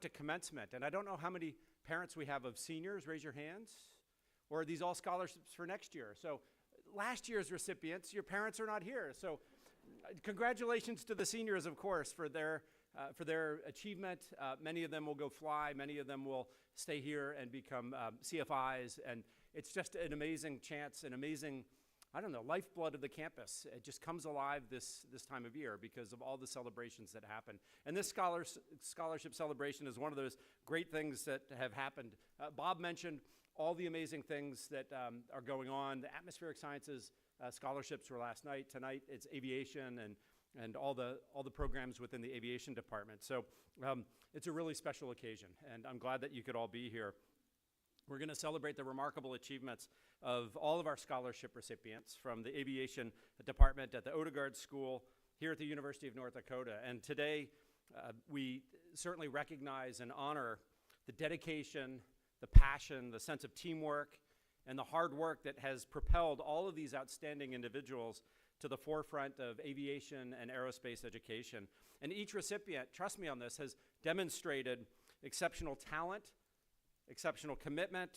to commencement, and I don't know how many parents we have of seniors. Raise your hands. Or are these all scholarships for next year? So last year's recipients, your parents are not here. So congratulations to the seniors, of course, for their achievement. Many of them will go fly. Many of them will stay here and become CFIs. And it's just an amazing chance, an amazing, I don't know, lifeblood of the campus. It just comes alive this time of year because of all the celebrations that happen. And this scholarship celebration is one of those great things that have happened. Bob mentioned all the amazing things that are going on. The atmospheric sciences scholarships were last night. Tonight it's aviation and all the programs within the aviation department. So it's a really special occasion, and I'm glad that you could all be here. We're going to celebrate the remarkable achievements of all of our scholarship recipients from the aviation department at the Odegard School here at the University of North Dakota. And today we certainly recognize and honor the dedication, the passion, the sense of teamwork, and the hard work that has propelled all of these outstanding individuals to the forefront of aviation and aerospace education. And each recipient, trust me on this, has demonstrated exceptional talent, exceptional commitment,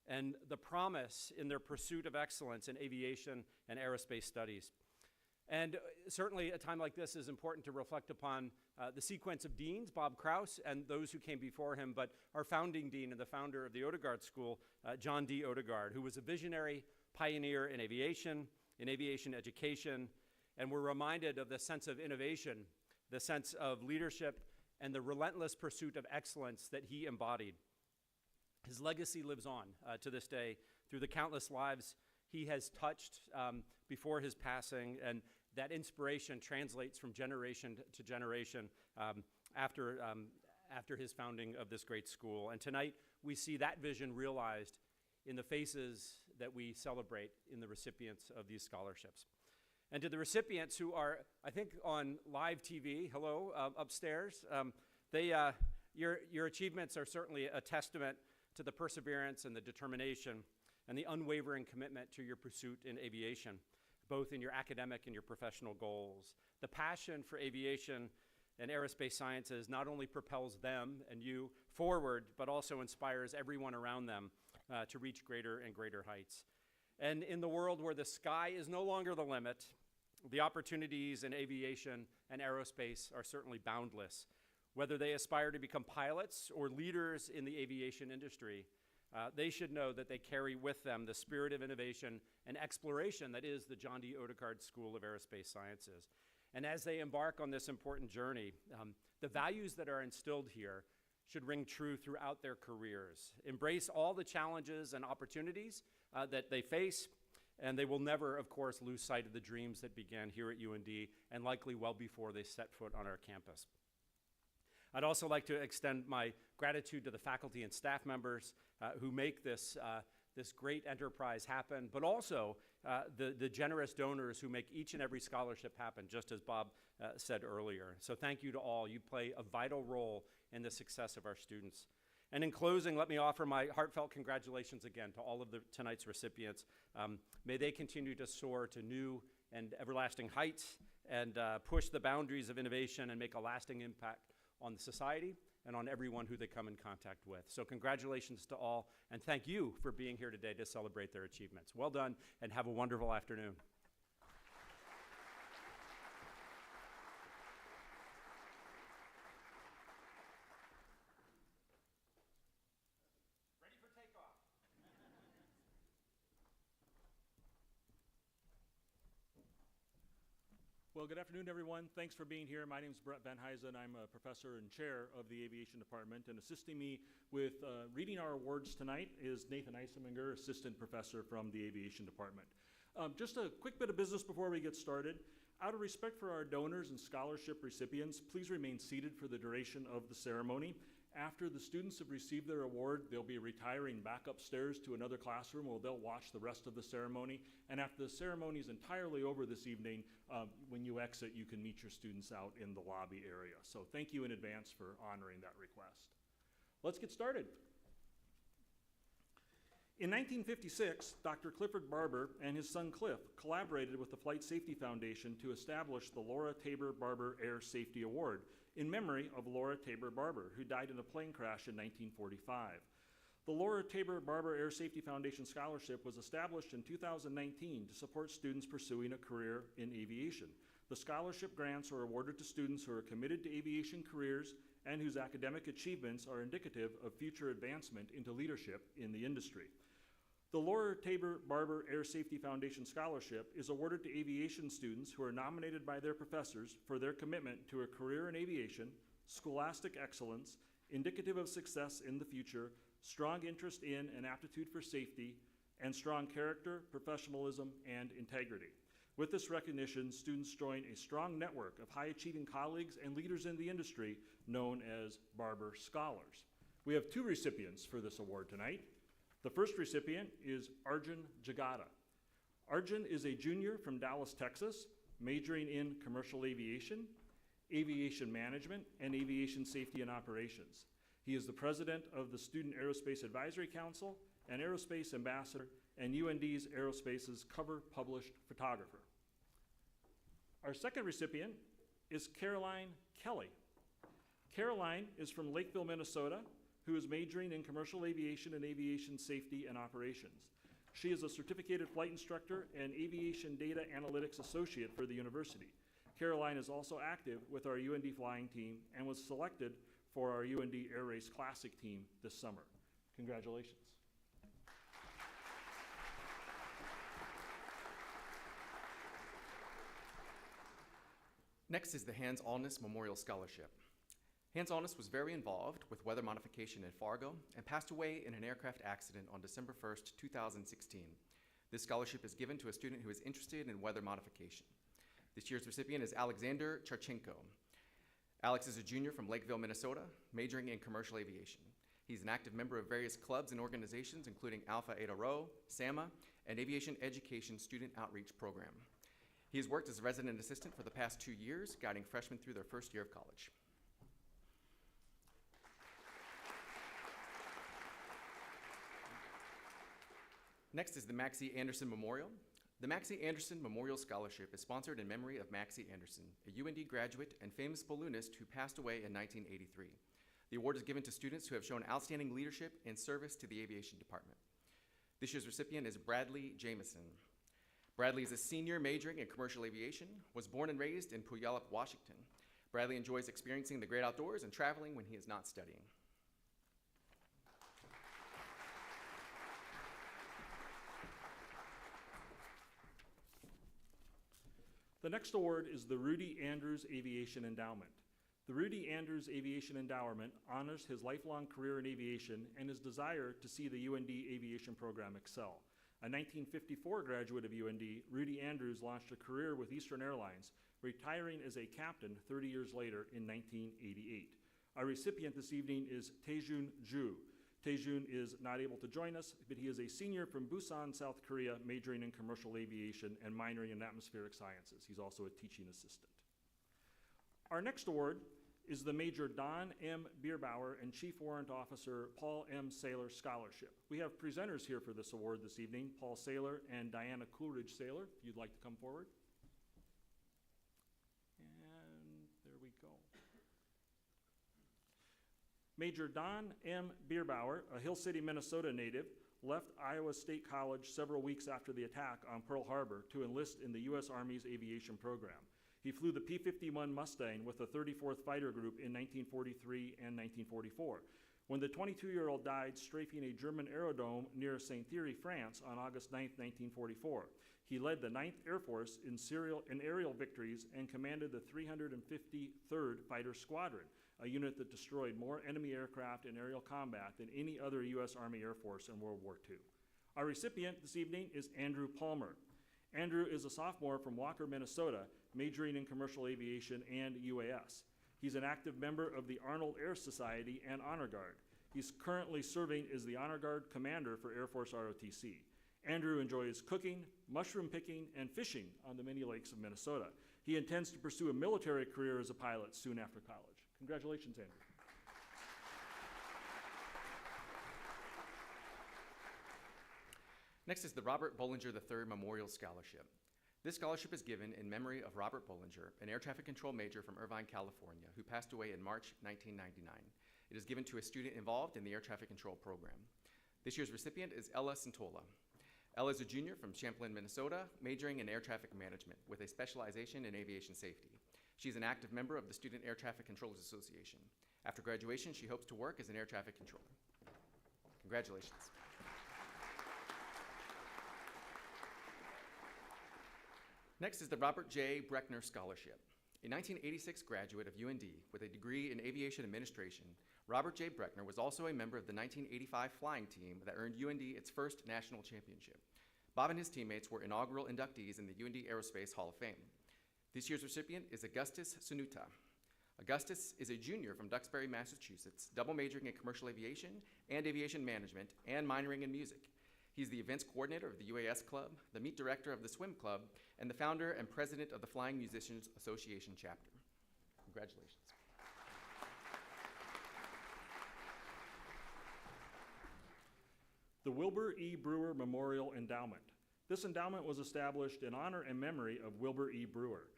and the promise in their pursuit of excellence in aviation and aerospace studies. And certainly a time like this is important to reflect upon the sequence of deans, Bob Krause, and those who came before him, but our founding dean and the founder of the Odegard School, John D. Odegard, who was a visionary pioneer in aviation education, and we're reminded of the sense of innovation, the sense of leadership, and the relentless pursuit of excellence that he embodied. His legacy lives on to this day through the countless lives he has touched before his passing, and that inspiration translates from generation to generation after his founding of this great school. And tonight we see that vision realized in the faces that we celebrate in the recipients of these scholarships. And to the recipients who are, I think, on live TV, hello, upstairs, your achievements are certainly a testament to the perseverance and the determination and the unwavering commitment to your pursuit in aviation, both in your academic and your professional goals. The passion for aviation and aerospace sciences not only propels them and you forward, but also inspires everyone around them to reach greater and greater heights. And in the world where the sky is no longer the limit, the opportunities in aviation and aerospace are certainly boundless. Whether they aspire to become pilots or leaders in the aviation industry, they should know that they carry with them the spirit of innovation and exploration that is the John D. Odegard School of Aerospace Sciences. And as they embark on this important journey, the values that are instilled here should ring true throughout their careers. Embrace all the challenges and opportunities that they face, and they will never, of course, lose sight of the dreams that began here at UND and likely well before they set foot on our campus. I'd also like to extend my gratitude to the faculty and staff members who make this great enterprise happen, but also the generous donors who make each and every scholarship happen, just as Bob said earlier. So thank you to all. You play a vital role in the success of our students. And in closing, let me offer my heartfelt congratulations again to all of tonight's recipients. May they continue to soar to new and everlasting heights and push the boundaries of innovation and make a lasting impact on the society and on everyone who they come in contact with. So congratulations to all, and thank you for being here today to celebrate their achievements. Well done, and have a wonderful afternoon. Ready for takeoff. Well, good afternoon, everyone. Thanks for being here. My name is Brett Benheisen. I'm a professor and chair of the Aviation Department, and assisting me with reading our awards tonight is Nathan Eiseminger, assistant professor from the Aviation Department. Just a quick bit of business before we get started. Out of respect for our donors and scholarship recipients, please remain seated for the duration of the ceremony. After the students have received their award, they'll be retiring back upstairs to another classroom where they'll watch the rest of the ceremony. And after the ceremony is entirely over this evening, when you exit, you can meet your students out in the lobby area. So thank you in advance for honoring that request. Let's get started. In 1956, Dr. Clifford Barber and his son Cliff collaborated with the Flight Safety Foundation to establish the Laura Tabor Barber Air Safety Award, in memory of Laura Tabor Barber, who died in a plane crash in 1945. The Laura Tabor Barber Air Safety Foundation Scholarship was established in 2019 to support students pursuing a career in aviation. The scholarship grants are awarded to students who are committed to aviation careers and whose academic achievements are indicative of future advancement into leadership in the industry. The Laura Tabor Barber Air Safety Foundation Scholarship is awarded to aviation students who are nominated by their professors for their commitment to a career in aviation, scholastic excellence, indicative of success in the future, strong interest in and aptitude for safety, and strong character, professionalism, and integrity. With this recognition, students join a strong network of high-achieving colleagues and leaders in the industry known as Barber Scholars. We have 2 recipients for this award tonight. The first recipient is Arjun Jagata. Arjun is a junior from Dallas, Texas, majoring in commercial aviation, aviation management, and aviation safety and operations. He is the president of the Student Aerospace Advisory Council, an aerospace ambassador, and UND's Aerospace's cover published photographer. Our second recipient is Caroline Kelly. Caroline is from Lakeville, Minnesota, who is majoring in commercial aviation and aviation safety and operations. She is a certificated flight instructor and aviation data analytics associate for the university. Caroline is also active with our UND flying team and was selected for our UND Air Race Classic team this summer. Congratulations. Next is the Hans-Allness Memorial Scholarship. Hans-Allness was very involved with weather modification in Fargo and passed away in an aircraft accident on December 1st, 2016. This scholarship is given to a student who is interested in weather modification. This year's recipient is Alexander Charchenko. Alex is a junior from Lakeville, Minnesota, majoring in commercial aviation. He's an active member of various clubs and organizations, including Alpha Eta Rho, SAMA, and Aviation Education Student Outreach Program. He has worked as a resident assistant for the past 2 years, guiding freshmen through their first year of college. Next is the Maxie Anderson Memorial. The Maxie Anderson Memorial Scholarship is sponsored in memory of Maxie Anderson, a UND graduate and famous balloonist who passed away in 1983. The award is given to students who have shown outstanding leadership and service to the aviation department. This year's recipient is Bradley Jameson. Bradley is a senior majoring in commercial aviation, was born and raised in Puyallup, Washington. Bradley enjoys experiencing the great outdoors and traveling when he is not studying. The next award is the Rudy Andrews Aviation Endowment. The Rudy Andrews Aviation Endowment honors his lifelong career in aviation and his desire to see the UND aviation program excel. A 1954 graduate of UND, Rudy Andrews launched a career with Eastern Airlines, retiring as a captain 30 years later in 1988. Our recipient this evening is Taejun Ju. Taejun is not able to join us, but he is a senior from Busan, South Korea, majoring in commercial aviation and minoring in atmospheric sciences. He's also a teaching assistant. Our next award is the Major Don M. Bierbauer and Chief Warrant Officer Paul M. Saylor Scholarship. We have presenters here for this award this evening, Paul Saylor and Diana Coolidge Saylor, if you'd like to come forward. And there we go. Major Don M. Bierbauer, a Hill City, Minnesota native, left Iowa State College several weeks after the attack on Pearl Harbor to enlist in the U.S. Army's aviation program. He flew the P-51 Mustang with the 34th Fighter Group in 1943 and 1944. When the 22-year-old died strafing a German aerodrome near Saint-Thierry, France on August 9, 1944, he led the 9th Air Force in aerial victories and commanded the 353rd Fighter Squadron, a unit that destroyed more enemy aircraft in aerial combat than any other U.S. Army Air Force in World War II. Our recipient this evening is Andrew Palmer. Andrew is a sophomore from Walker, Minnesota, majoring in commercial aviation and UAS. He's an active member of the Arnold Air Society and Honor Guard. He's currently serving as the Honor Guard Commander for Air Force ROTC. Andrew enjoys cooking, mushroom picking, and fishing on the many lakes of Minnesota. He intends to pursue a military career as a pilot soon after college. Congratulations, Andrew. Next is the Robert Bollinger III Memorial Scholarship. This scholarship is given in memory of Robert Bollinger, an air traffic control major from Irvine, California, who passed away in March 1999. It is given to a student involved in the air traffic control program. This year's recipient is Ella Santola. Ella is a junior from Champlin, Minnesota, majoring in air traffic management with a specialization in aviation safety. She's an active member of the Student Air Traffic Controllers Association. After graduation, she hopes to work as an air traffic controller. Congratulations. Next is the Robert J. Breckner Scholarship. A 1986 graduate of UND with a degree in aviation administration, Robert J. Breckner was also a member of the 1985 flying team that earned UND its first national championship. Bob and his teammates were inaugural inductees in the UND Aerospace Hall of Fame. This year's recipient is Augustus Sunuta. Augustus is a junior from Duxbury, Massachusetts, double majoring in commercial aviation and aviation management and minoring in music. He's the events coordinator of the UAS Club, the meet director of the swim club, and the founder and president of the Flying Musicians Association chapter. Congratulations. The Wilbur E. Brewer Memorial Endowment. This endowment was established in honor and memory of Wilbur E. Brewer.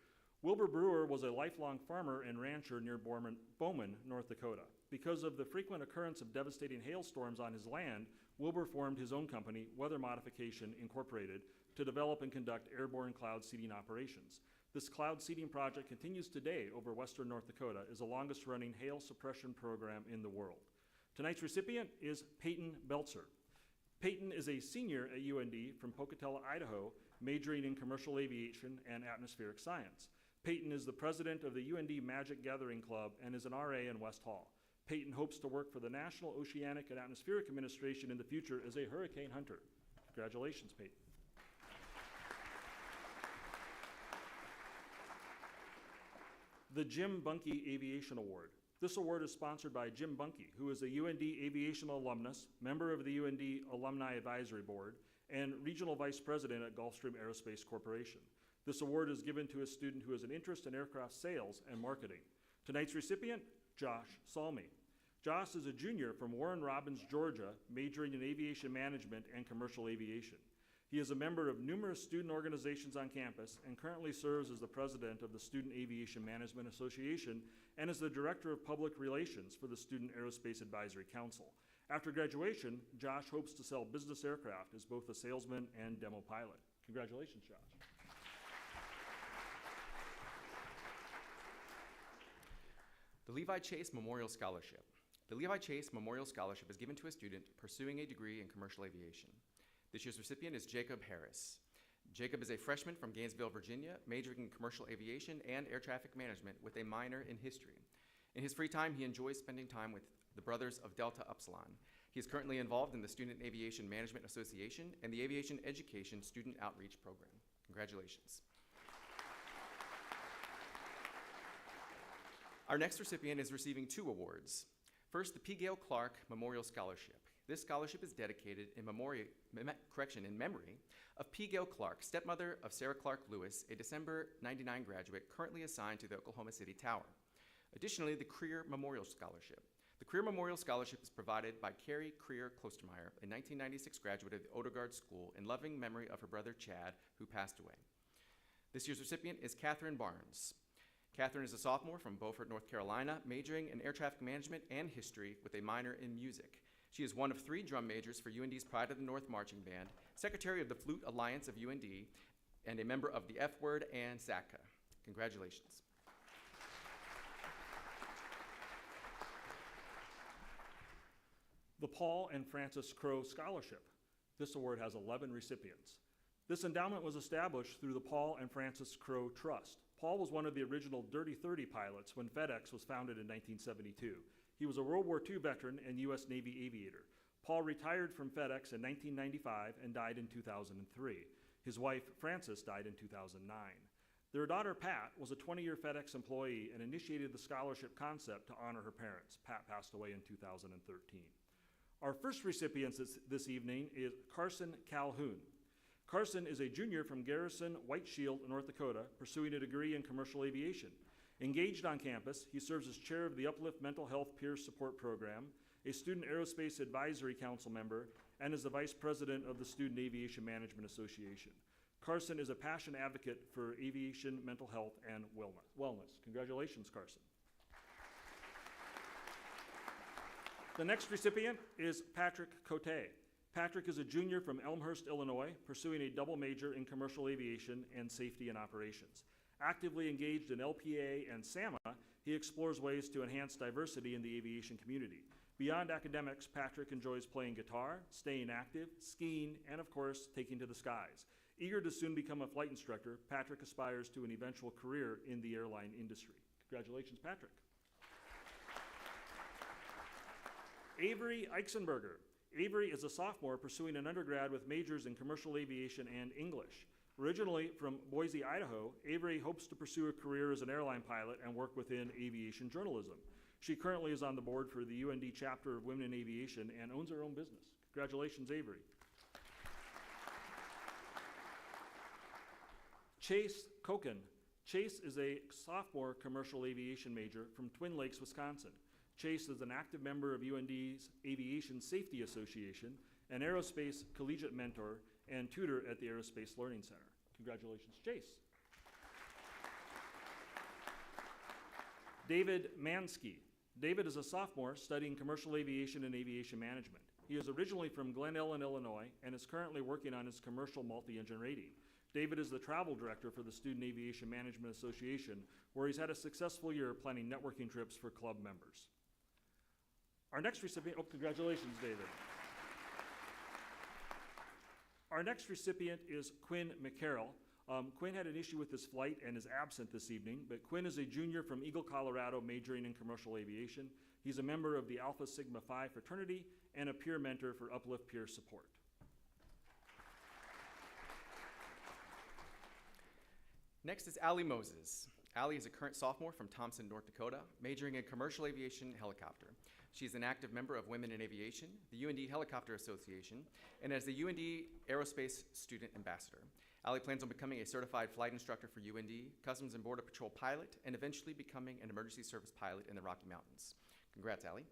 Wilbur Brewer was a lifelong farmer and rancher near Bowman, North Dakota. Because of the frequent occurrence of devastating hailstorms on his land, Wilbur formed his own company, Weather Modification Incorporated, to develop and conduct airborne cloud seeding operations. This cloud seeding project continues today over western North Dakota, is the longest running hail suppression program in the world. Tonight's recipient is Peyton Belzer. Peyton is a senior at UND from Pocatello, Idaho, majoring in commercial aviation and atmospheric science. Peyton is the president of the UND Magic Gathering Club and is an RA in West Hall. Peyton hopes to work for the National Oceanic and Atmospheric Administration in the future as a hurricane hunter. Congratulations, Peyton. The Jim Bunkie Aviation Award. This award is sponsored by Jim Bunkie, who is a UND Aviation alumnus, member of the UND Alumni Advisory Board, and regional vice president at Gulfstream Aerospace Corporation. This award is given to a student who has an interest in aircraft sales and marketing. Tonight's recipient, Josh Salmi. Josh is a junior from Warren Robins, Georgia, majoring in aviation management and commercial aviation. He is a member of numerous student organizations on campus and currently serves as the president of the Student Aviation Management Association and is the director of public relations for the Student Aerospace Advisory Council. After graduation, Josh hopes to sell business aircraft as both a salesman and demo pilot. Congratulations, Josh. The Levi Chase Memorial Scholarship. The Levi Chase Memorial Scholarship is given to a student pursuing a degree in commercial aviation. This year's recipient is Jacob Harris. Jacob is a freshman from Gainesville, Virginia, majoring in commercial aviation and air traffic management with a minor in history. In his free time, he enjoys spending time with the Brothers of Delta Upsilon. He is currently involved in the Student Aviation Management Association and the Aviation Education Student Outreach Program. Congratulations. Our next recipient is receiving 2 awards. First, the P. Gale Clark Memorial Scholarship. This scholarship is dedicated in memory of P. Gale Clark, stepmother of Sarah Clark Lewis, a December '99 graduate currently assigned to the Oklahoma City Tower. Additionally, the Creer Memorial Scholarship. The Creer Memorial Scholarship is provided by Carrie Creer Klostermeyer, a 1996 graduate of the Odegard School, in loving memory of her brother Chad, who passed away. This year's recipient is Katherine Barnes. Katherine is a sophomore from Beaufort, North Carolina, majoring in air traffic management and history with a minor in music. She is one of 3 drum majors for UND's Pride of the North Marching Band, secretary of the Flute Alliance of UND, and a member of the F Word and SACA. Congratulations. The Paul and Frances Crowe Scholarship. This award has 11 recipients. This endowment was established through the Paul and Frances Crowe Trust. Paul was one of the original Dirty 30 pilots when FedEx was founded in 1972. He was a World War II veteran and U.S. Navy aviator. Paul retired from FedEx in 1995 and died in 2003. His wife, Frances, died in 2009. Their daughter, Pat, was a 20-year FedEx employee and initiated the scholarship concept to honor her parents. Pat passed away in 2013. Our first recipient this evening is Carson Calhoun. Carson is a junior from Garrison, White Shield, North Dakota, pursuing a degree in commercial aviation. Engaged on campus, he serves as chair of the Uplift Mental Health Peer Support Program, a Student Aerospace Advisory Council member, and is the vice president of the Student Aviation Management Association. Carson is a passionate advocate for aviation, mental health, and wellness. Congratulations, Carson. The next recipient is Patrick Cote. Patrick is a junior from Elmhurst, Illinois, pursuing a double major in commercial aviation and safety and operations. Actively engaged in LPA and SAMA, he explores ways to enhance diversity in the aviation community. Beyond academics, Patrick enjoys playing guitar, staying active, skiing, and of course, taking to the skies. Eager to soon become a flight instructor, Patrick aspires to an eventual career in the airline industry. Congratulations, Patrick. Avery Eichsenberger. Avery is a sophomore pursuing an undergrad with majors in commercial aviation and English. Originally from Boise, Idaho, Avery hopes to pursue a career as an airline pilot and work within aviation journalism. She currently is on the board for the UND chapter of Women in Aviation and owns her own business. Congratulations, Avery. Chase Koken. Chase is a sophomore commercial aviation major from Twin Lakes, Wisconsin. Chase is an active member of UND's Aviation Safety Association, an aerospace collegiate mentor, and tutor at the Aerospace Learning Center. Congratulations, Chase. David Mansky. David is a sophomore studying commercial aviation and aviation management. He is originally from Glen Ellyn, Illinois, and is currently working on his commercial multi-engine rating. David is the travel director for the Student Aviation Management Association, where he's had a successful year planning networking trips for club members. Our next recipient, congratulations, David. Our next recipient is Quinn McCarroll. Quinn had an issue with his flight and is absent this evening, but Quinn is a junior from Eagle, Colorado, majoring in commercial aviation. He's a member of the Alpha Sigma Phi fraternity and a peer mentor for Uplift Peer Support. Next is Allie Moses. Allie is a current sophomore from Thompson, North Dakota, majoring in commercial aviation helicopter. She's an active member of Women in Aviation, the UND Helicopter Association, and as the UND Aerospace Student Ambassador. Allie plans on becoming a certified flight instructor for UND, Customs and Border Patrol pilot, and eventually becoming an emergency service pilot in the Rocky Mountains. Congrats, Allie.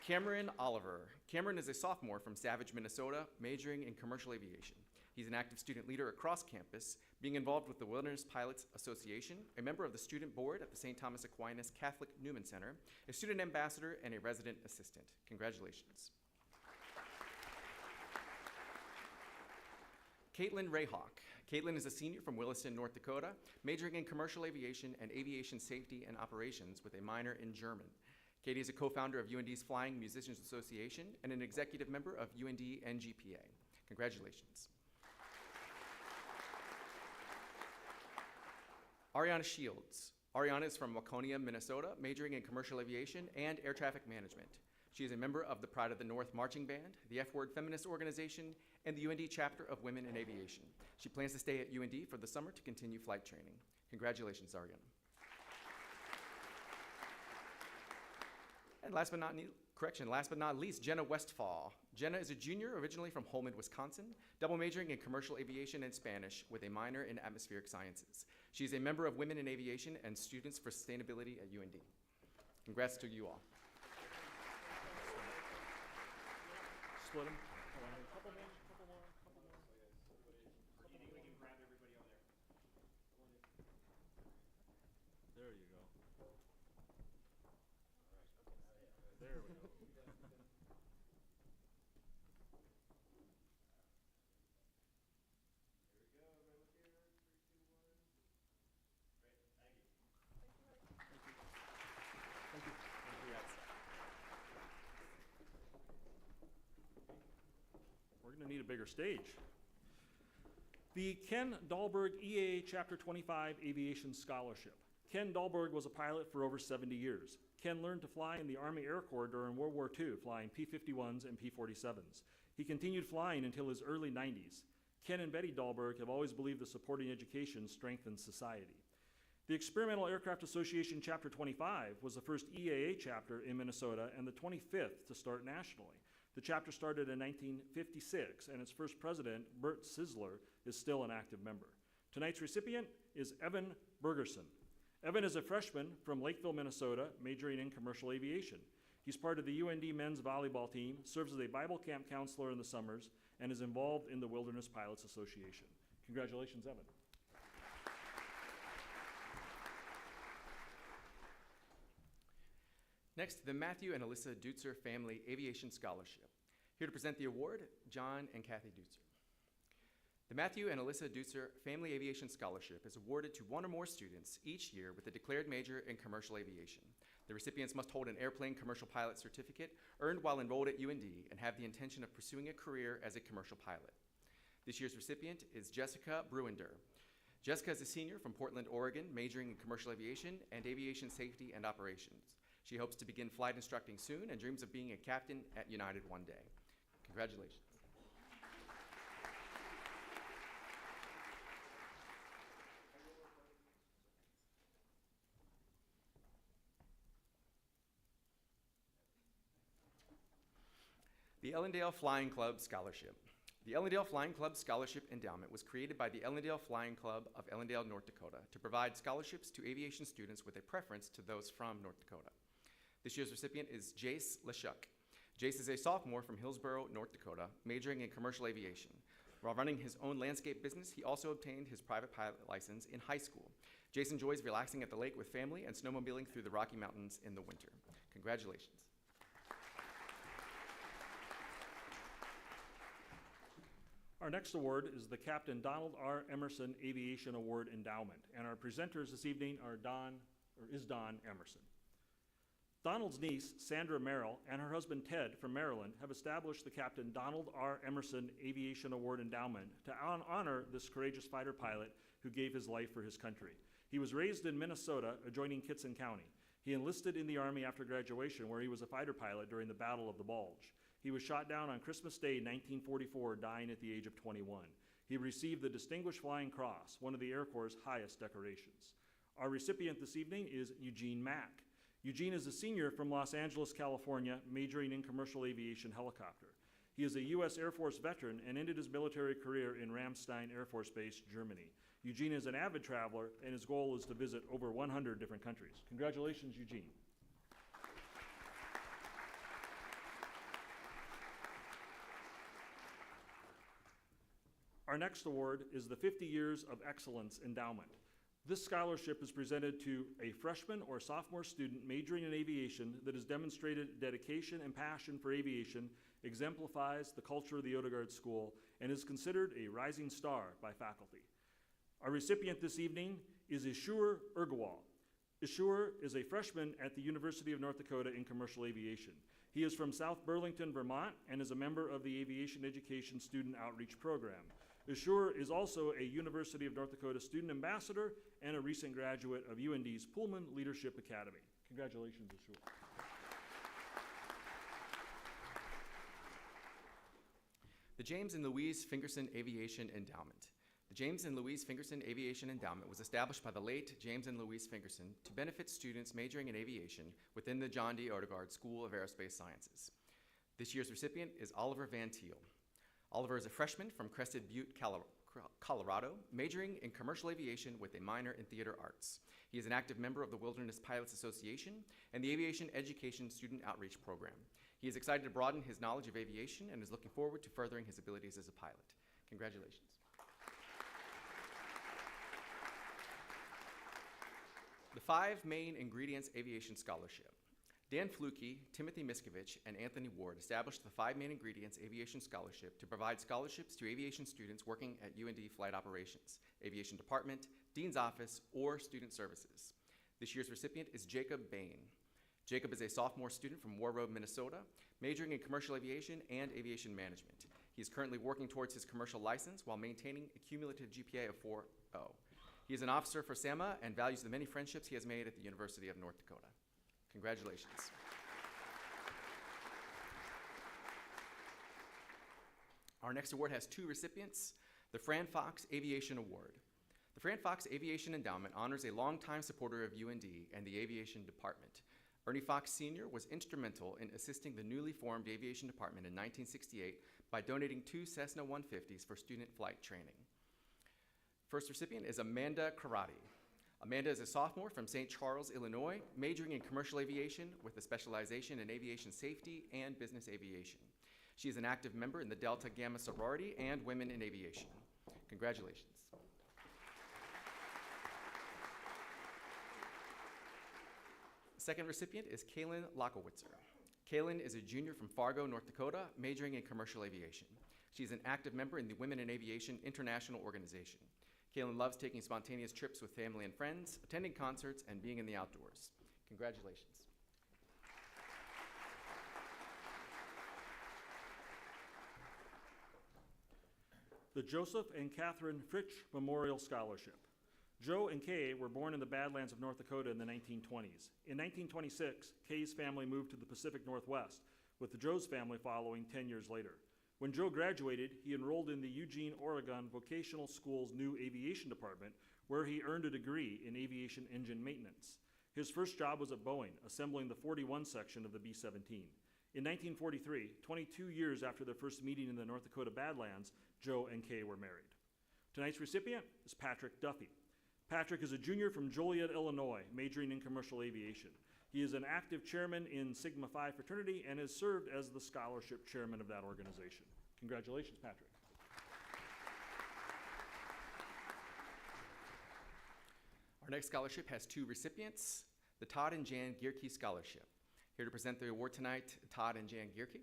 Cameron Oliver. Cameron is a sophomore from Savage, Minnesota, majoring in commercial aviation. He's an active student leader across campus, being involved with the Wilderness Pilots Association, a member of the student board at the St. Thomas Aquinas Catholic Newman Center, a student ambassador, and a resident assistant. Congratulations. Caitlin Rayhawk. Caitlin is a senior from Williston, North Dakota, majoring in commercial aviation and aviation safety and operations with a minor in German. Katie is a co-founder of UND's Flying Musicians Association and an executive member of UND NGPA. Congratulations. Ariana Shields. Ariana is from Waconia, Minnesota, majoring in commercial aviation and air traffic management. She is a member of the Pride of the North Marching Band, the F-Word Feminist Organization, and the UND chapter of Women in Aviation. She plans to stay at UND for the summer to continue flight training. Congratulations, Ariana. And last but not least, Jenna Westfall. Jenna is a junior originally from Holman, Wisconsin, double majoring in commercial aviation and Spanish with a minor in atmospheric sciences. She is a member of Women in Aviation and Students for Sustainability at UND. Congrats to you all. Split them. There you go. There we go. We're going to need a bigger stage. The Ken Dolberg EAA Chapter 25 Aviation Scholarship. Ken Dolberg was a pilot for over 70 years. Ken learned to fly in the Army Air Corps during World War II, flying P-51s and P-47s. He continued flying until his early 90s. Ken and Betty Dolberg have always believed that supporting education strengthens society. The Experimental Aircraft Association Chapter 25 was the first EAA chapter in Minnesota and the 25th to start nationally. The chapter started in 1956, and its first president, Bert Sisler, is still an active member. Tonight's recipient is Evan Bergerson. Evan is a freshman from Lakeville, Minnesota, majoring in commercial aviation. He's part of the UND men's volleyball team, serves as a Bible camp counselor in the summers, and is involved in the Wilderness Pilots Association. Congratulations, Evan. Next, the Matthew and Alyssa Dutzer Family Aviation Scholarship. Here to present the award, John and Kathy Dutzer. The Matthew and Alyssa Dutzer Family Aviation Scholarship is awarded to one or more students each year with a declared major in commercial aviation. The recipients must hold an airplane commercial pilot certificate earned while enrolled at UND and have the intention of pursuing a career as a commercial pilot. This year's recipient is Jessica Brewender. Jessica is a senior from Portland, Oregon, majoring in commercial aviation and aviation safety and operations. She hopes to begin flight instructing soon and dreams of being a captain at United one day. Congratulations. The Ellendale Flying Club Scholarship. The Ellendale Flying Club Scholarship Endowment was created by the Ellendale Flying Club of Ellendale, North Dakota, to provide scholarships to aviation students with a preference to those from North Dakota. This year's recipient is Jace Lashuk. Jace is a sophomore from Hillsboro, North Dakota, majoring in commercial aviation. While running his own landscape business, he also obtained his private pilot license in high school. Jace enjoys relaxing at the lake with family and snowmobiling through the Rocky Mountains in the winter. Congratulations. Our next award is the Captain Donald R. Emerson Aviation Award Endowment, and our presenters this evening are Don Emerson. Donald's niece, Sandra Merrill, and her husband, Ted, from Maryland, have established the Captain Donald R. Emerson Aviation Award Endowment to honor this courageous fighter pilot who gave his life for his country. He was raised in Minnesota, adjoining Kitson County. He enlisted in the Army after graduation, where he was a fighter pilot during the Battle of the Bulge. He was shot down on Christmas Day, 1944, dying at the age of 21. He received the Distinguished Flying Cross, one of the Air Corps' highest decorations. Our recipient this evening is Eugene Mack. Eugene is a senior from Los Angeles, California, majoring in commercial aviation helicopter. He is a U.S. Air Force veteran and ended his military career in Ramstein Air Force Base, Germany. Eugene is an avid traveler, and his goal is to visit over 100 different countries. Congratulations, Eugene. Our next award is the 50 Years of Excellence Endowment. This scholarship is presented to a freshman or sophomore student majoring in aviation that has demonstrated dedication and passion for aviation, exemplifies the culture of the Odegard School, and is considered a rising star by faculty. Our recipient this evening is Ishur Urgawal. Ishur is a freshman at the University of North Dakota in commercial aviation. He is from South Burlington, Vermont, and is a member of the Aviation Education Student Outreach Program. Ishur is also a University of North Dakota student ambassador and a recent graduate of UND's Pullman Leadership Academy. Congratulations, Ishur. The James and Louise Fingerson Aviation Endowment. The James and Louise Fingerson Aviation Endowment was established by the late James and Louise Fingerson to benefit students majoring in aviation within the John D. Odegard School of Aerospace Sciences. This year's recipient is Oliver Van Thiel. Oliver is a freshman from Crested Butte, Colorado, majoring in commercial aviation with a minor in theater arts. He is an active member of the Wilderness Pilots Association and the Aviation Education Student Outreach Program. He is excited to broaden his knowledge of aviation and is looking forward to furthering his abilities as a pilot. Congratulations. The 5 Main Ingredients Aviation Scholarship. Dan Fluke, Timothy Miskovich, and Anthony Ward established the 5 Main Ingredients Aviation Scholarship to provide scholarships to aviation students working at UND Flight Operations, Aviation Department, Dean's Office, or Student Services. This year's recipient is Jacob Bain. Jacob is a sophomore student from War Road, Minnesota, majoring in commercial aviation and aviation management. He is currently working towards his commercial license while maintaining a cumulative GPA of 4.0. He is an officer for SAMA and values the many friendships he has made at the University of North Dakota. Congratulations. Our next award has 2 recipients, the Fran Fox Aviation Award. The Fran Fox Aviation Endowment honors a longtime supporter of UND and the Aviation Department. Ernie Fox Sr. was instrumental in assisting the newly formed Aviation Department in 1968 by donating 2 Cessna 150s for student flight training. First recipient is Amanda Karate. Amanda is a sophomore from St. Charles, Illinois, majoring in commercial aviation with a specialization in aviation safety and business aviation. She is an active member in the Delta Gamma sorority and Women in Aviation. Congratulations. The second recipient is Kaylin Lockowitzer. Kaylin is a junior from Fargo, North Dakota, majoring in commercial aviation. She's an active member in the Women in Aviation International Organization. Kaylin loves taking spontaneous trips with family and friends, attending concerts, and being in the outdoors. Congratulations. The Joseph and Katherine Fritsch Memorial Scholarship. Joe and Kay were born in the Badlands of North Dakota in the 1920s. In 1926, Kay's family moved to the Pacific Northwest, with the Joe's family following 10 years later. When Joe graduated, he enrolled in the Eugene, Oregon Vocational School's new aviation department, where he earned a degree in aviation engine maintenance. His first job was at Boeing, assembling the 41 section of the B-17. In 1943, 22 years after their first meeting in the North Dakota Badlands, Joe and Kay were married. Tonight's recipient is Patrick Duffy. Patrick is a junior from Joliet, Illinois, majoring in commercial aviation. He is an active chairman in Sigma Phi fraternity and has served as the scholarship chairman of that organization. Congratulations, Patrick. Our next scholarship has two recipients, the Todd and Jan Gierke Scholarship. Here to present the award tonight, Todd and Jan Gierke.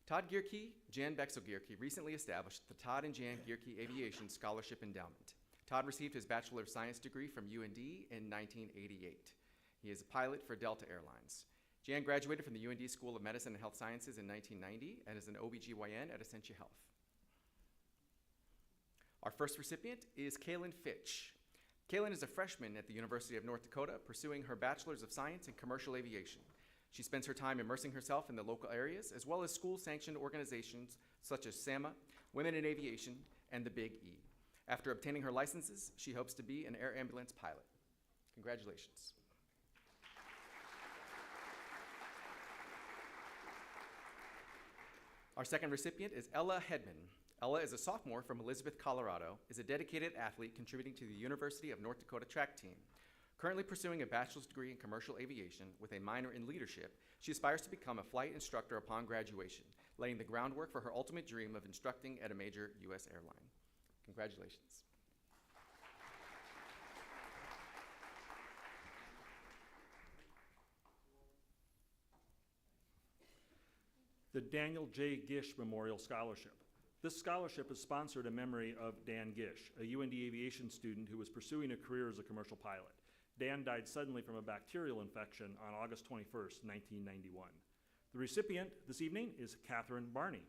Todd Gierke, Jan Bexel Gierke recently established the Todd and Jan Gierke Aviation Scholarship Endowment. Todd received his Bachelor of Science degree from UND in 1988. He is a pilot for Delta Airlines. Jan graduated from the UND School of Medicine and Health Sciences in 1990 and is an OBGYN at Essentia Health. Our first recipient is Kaylin Fitch. Kaylin is a freshman at the University of North Dakota pursuing her Bachelor's of Science in Commercial Aviation. She spends her time immersing herself in the local areas as well as school-sanctioned organizations such as SAMA, Women in Aviation, and the Big E. After obtaining her licenses, she hopes to be an air ambulance pilot. Congratulations. Our second recipient is Ella Hedman. Ella is a sophomore from Elizabeth, Colorado, is a dedicated athlete contributing to the University of North Dakota track team. Currently pursuing a bachelor's degree in commercial aviation with a minor in leadership, she aspires to become a flight instructor upon graduation, laying the groundwork for her ultimate dream of instructing at a major U.S. airline. Congratulations. The Daniel J. Gish Memorial Scholarship. This scholarship is sponsored in memory of Dan Gish, a UND aviation student who was pursuing a career as a commercial pilot. Dan died suddenly from a bacterial infection on August 21st, 1991. The recipient this evening is Katherine Barney.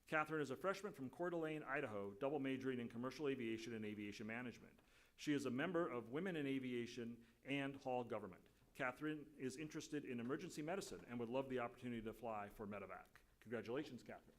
Katherine is a freshman from Coeur d'Alene, Idaho, double majoring in commercial aviation and aviation management. She is a member of Women in Aviation and Hall Government. Katherine is interested in emergency medicine and would love the opportunity to fly for medevac. Congratulations, Katherine.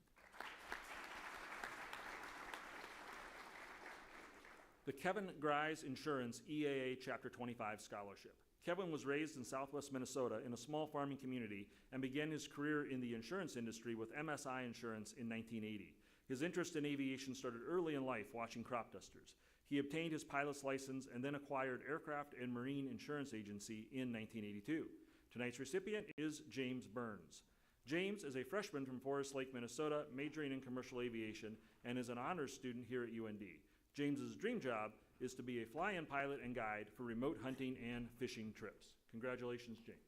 The Kevin Grise Insurance EAA Chapter 25 Scholarship. Kevin was raised in southwest Minnesota in a small farming community and began his career in the insurance industry with MSI Insurance in 1980. His interest in aviation started early in life watching crop dusters. He obtained his pilot's license and then acquired Aircraft and Marine Insurance Agency in 1982. Tonight's recipient is James Burns. James is a freshman from Forest Lake, Minnesota, majoring in commercial aviation and is an honors student here at UND. James's dream job is to be a fly-in pilot and guide for remote hunting and fishing trips. Congratulations, James.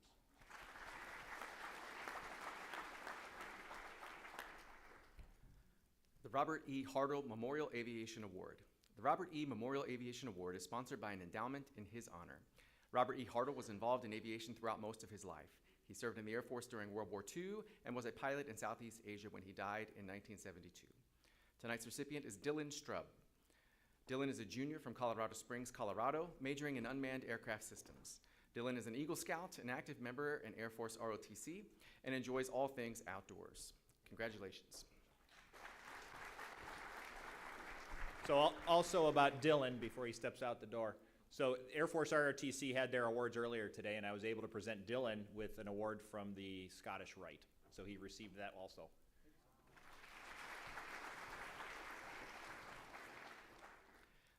The Robert E. Hartle Memorial Aviation Award. The Robert E. Memorial Aviation Award is sponsored by an endowment in his honor. Robert E. Hartle was involved in aviation throughout most of his life. He served in the Air Force during World War II and was a pilot in Southeast Asia when he died in 1972. Tonight's recipient is Dylan Strub. Dylan is a junior from Colorado Springs, Colorado, majoring in unmanned aircraft systems. Dylan is an Eagle Scout, an active member in Air Force ROTC, and enjoys all things outdoors. Congratulations. So also about Dylan, before he steps out the door. So Air Force ROTC had their awards earlier today, and I was able to present Dylan with an award from the Scottish Rite. So he received that also.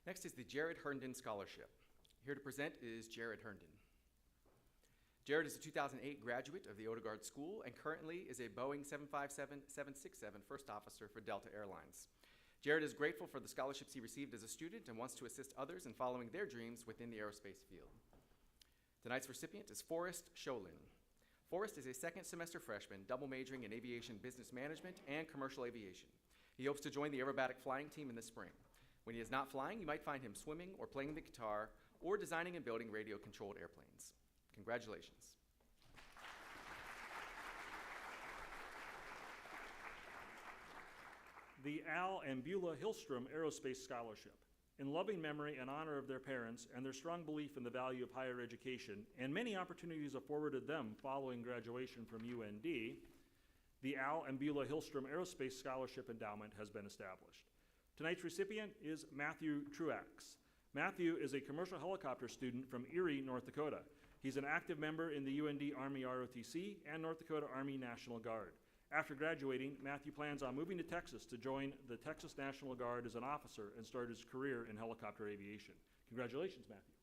Next is the Jared Herndon Scholarship. Here to present is Jared Herndon. Jared is a 2008 graduate of the Odegard School and currently is a Boeing 757-767 first officer for Delta Airlines. Jared is grateful for the scholarships he received as a student and wants to assist others in following their dreams within the aerospace field. Tonight's recipient is Forrest Sholin. Forrest is a second semester freshman, double majoring in aviation business management and commercial aviation. He hopes to join the aerobatic flying team in the spring. When he is not flying, you might find him swimming or playing the guitar or designing and building radio-controlled airplanes. Congratulations. The Al and Beulah Hillstrom Aerospace Scholarship. In loving memory and honor of their parents and their strong belief in the value of higher education and many opportunities afforded them following graduation from UND, the Al and Beulah Hillstrom Aerospace Scholarship Endowment has been established. Tonight's recipient is Matthew Truax. Matthew is a commercial helicopter student from Erie, North Dakota. He's an active member in the UND Army ROTC and North Dakota Army National Guard. After graduating, Matthew plans on moving to Texas to join the Texas National Guard as an officer and start his career in helicopter aviation. Congratulations, Matthew.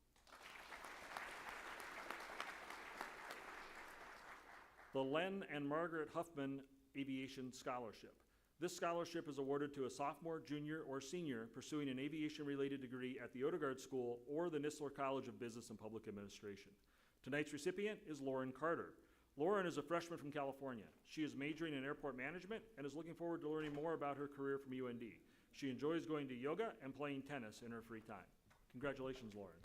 The Len and Margaret Huffman Aviation Scholarship. This scholarship is awarded to a sophomore, junior, or senior pursuing an aviation-related degree at the Odegard School or the Nistler College of Business and Public Administration. Tonight's recipient is Lauren Carter. Lauren is a freshman from California. She is majoring in airport management and is looking forward to learning more about her career from UND. She enjoys going to yoga and playing tennis in her free time. Congratulations, Lauren.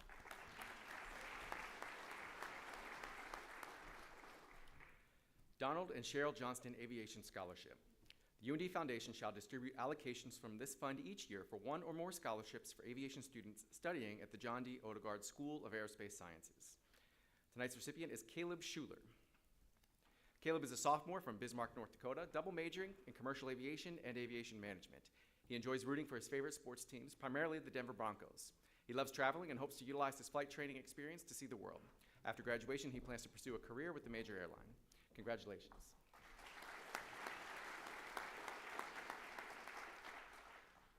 Donald and Cheryl Johnston Aviation Scholarship. The UND Foundation shall distribute allocations from this fund each year for one or more scholarships for aviation students studying at the John D. Odegard School of Aerospace Sciences. Tonight's recipient is Caleb Schuler. Caleb is a sophomore from Bismarck, North Dakota, double majoring in commercial aviation and aviation management. He enjoys rooting for his favorite sports teams, primarily the Denver Broncos. He loves traveling and hopes to utilize his flight training experience to see the world. After graduation, he plans to pursue a career with the major airline. Congratulations.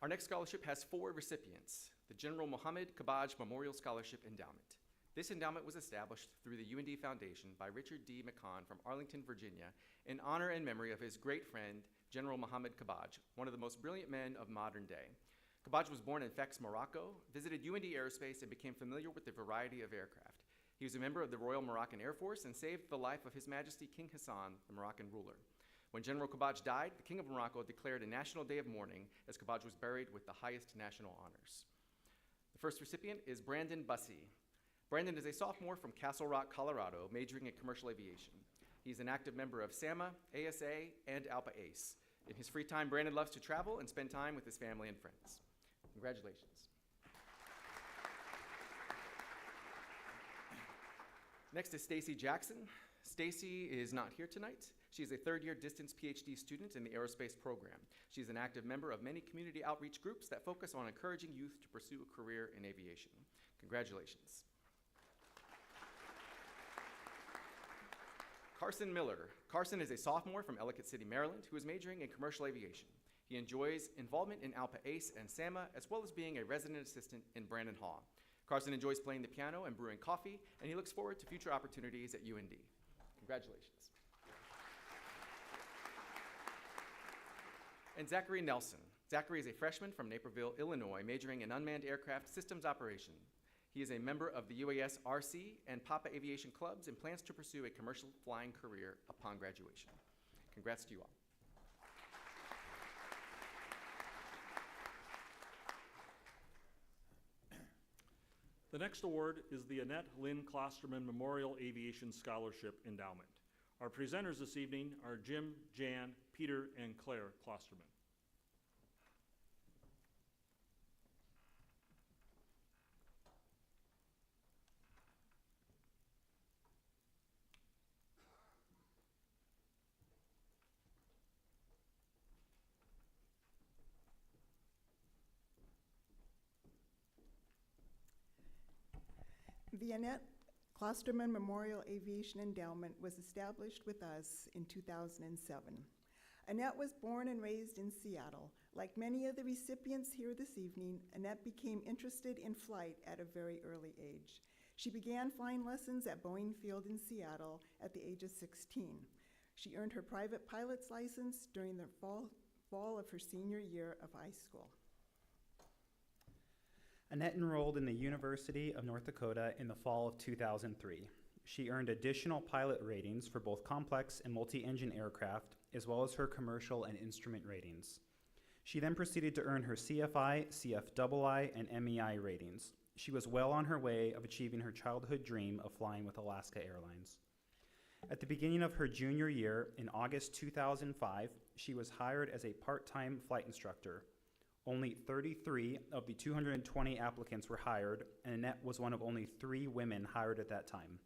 Our next scholarship has 4 recipients. The General Mohammed Kabaj Memorial Scholarship Endowment. This endowment was established through the UND Foundation by Richard D. McCon from Arlington, Virginia, in honor and memory of his great friend, General Mohammed Kabaj, one of the most brilliant men of modern day. Kabaj was born in Fez, Morocco, visited UND Aerospace, and became familiar with a variety of aircraft. He was a member of the Royal Moroccan Air Force and saved the life of His Majesty King Hassan, the Moroccan ruler. When General Kabaj died, the King of Morocco declared a national day of mourning as Kabaj was buried with the highest national honors. The first recipient is Brandon Bussey. Brandon is a sophomore from Castle Rock, Colorado, majoring in commercial aviation. He's an active member of SAMA, ASA, and Alpha Ace. In his free time, Brandon loves to travel and spend time with his family and friends. Congratulations. Next is Stacy Jackson. Stacy is not here tonight. She is a third-year distance PhD student in the aerospace program. She's an active member of many community outreach groups that focus on encouraging youth to pursue a career in aviation. Congratulations. Carson Miller. Carson is a sophomore from Ellicott City, Maryland, who is majoring in commercial aviation. He enjoys involvement in Alpha Ace and SAMA, as well as being a resident assistant in Brandon Hall. Carson enjoys playing the piano and brewing coffee, and he looks forward to future opportunities at UND. Congratulations. And Zachary Nelson. Zachary is a freshman from Naperville, Illinois, majoring in unmanned aircraft systems operation. He is a member of the UAS RC and Papa Aviation clubs and plans to pursue a commercial flying career upon graduation. Congrats to you all. The next award is the Annette Lynn Klosterman Memorial Aviation Scholarship Endowment. Our presenters this evening are Jim, Jan, Peter, and Claire Klosterman. The Annette Klosterman Memorial Aviation Endowment was established with us in 2007. Annette was born and raised in Seattle, Like many of the recipients here this evening, Annette became interested in flight at a very early age. She began flying lessons at Boeing Field in Seattle at the age of 16. She earned her private pilot's license during the fall of her senior year of high school. Annette enrolled in the University of North Dakota in the fall of 2003. She earned additional pilot ratings for both complex and multi-engine aircraft, as well as her commercial and instrument ratings. She then proceeded to earn her CFI, CFII, and MEI ratings. She was well on her way of achieving her childhood dream of flying with Alaska Airlines. At the beginning of her junior year, in August 2005, she was hired as a part-time flight instructor. Only 33 of the 220 applicants were hired, and Annette was one of only 3 women hired at that time.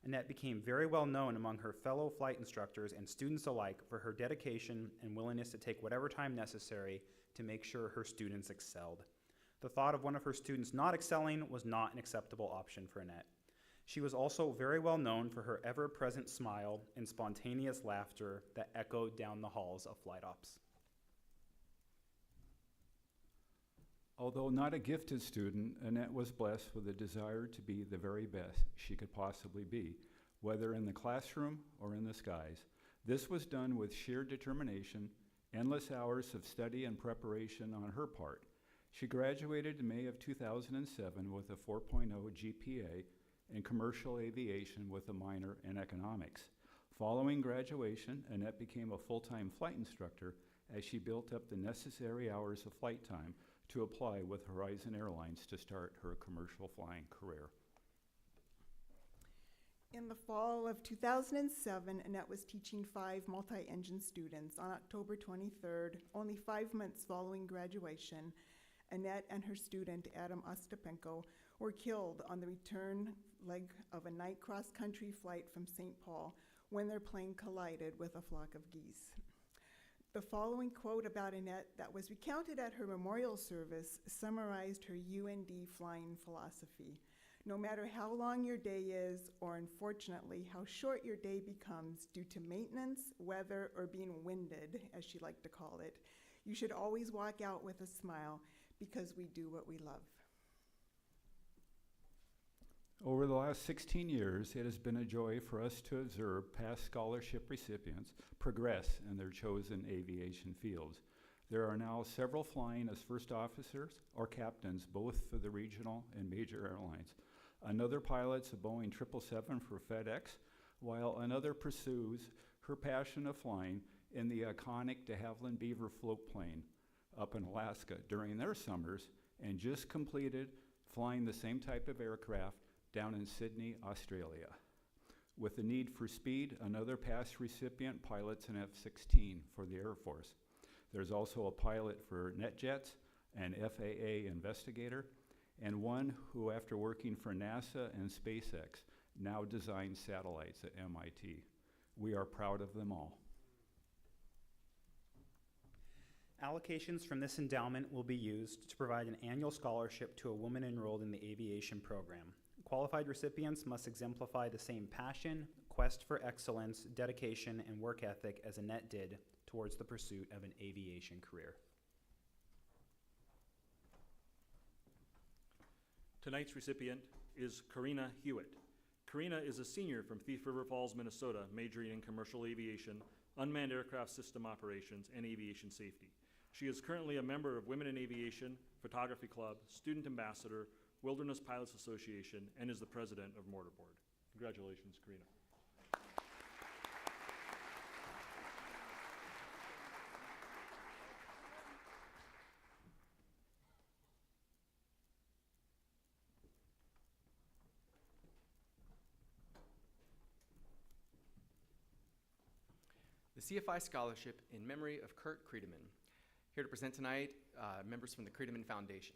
Annette became very well known among her fellow flight instructors and students alike for her dedication and willingness to take whatever time necessary to make sure her students excelled. The thought of one of her students not excelling was not an acceptable option for Annette. She was also very well known for her ever-present smile and spontaneous laughter that echoed down the halls of flight ops. Although not a gifted student, Annette was blessed with a desire to be the very best she could possibly be, whether in the classroom or in the skies. This was done with sheer determination, endless hours of study and preparation on her part. She graduated in May of 2007 with a 4.0 GPA in commercial aviation with a minor in economics. Following graduation, Annette became a full-time flight instructor as she built up the necessary hours of flight time to apply with Horizon Airlines to start her commercial flying career. In the fall of 2007, Annette was teaching 5 multi-engine students. On October 23rd, only 5 months following graduation, Annette and her student, Adam Ostapenko, were killed on the return leg of a night cross-country flight from St. Paul when their plane collided with a flock of geese. The following quote about Annette that was recounted at her memorial service summarized her UND flying philosophy. No matter how long your day is, or unfortunately how short your day becomes due to maintenance, weather, or being winded, as she liked to call it, you should always walk out with a smile because we do what we love. Over the last 16 years, it has been a joy for us to observe past scholarship recipients progress in their chosen aviation fields. There are now several flying as first officers or captains, both for the regional and major airlines. Another pilot's a Boeing 777 for FedEx, while another pursues her passion of flying in the iconic de Havilland Beaver float plane up in Alaska during their summers, and just completed flying the same type of aircraft down in Sydney, Australia. With the need for speed, another past recipient pilots an F-16 for the Air Force. There's also a pilot for NetJets, an FAA investigator, and one who, after working for NASA and SpaceX, now designs satellites at MIT. We are proud of them all. Allocations from this endowment will be used to provide an annual scholarship to a woman enrolled in the aviation program. Qualified recipients must exemplify the same passion, quest for excellence, dedication, and work ethic as Annette did towards the pursuit of an aviation career. Tonight's recipient is Karina Hewitt. Karina is a senior from Thief River Falls, Minnesota, majoring in commercial aviation, unmanned aircraft system operations, and aviation safety. She is currently a member of Women in Aviation, Photography Club, Student Ambassador, Wilderness Pilots Association, and is the president of Mortarboard. Congratulations, Karina. The CFI Scholarship in memory of Kurt Creedeman. Here to present tonight, members from the Creedeman Foundation.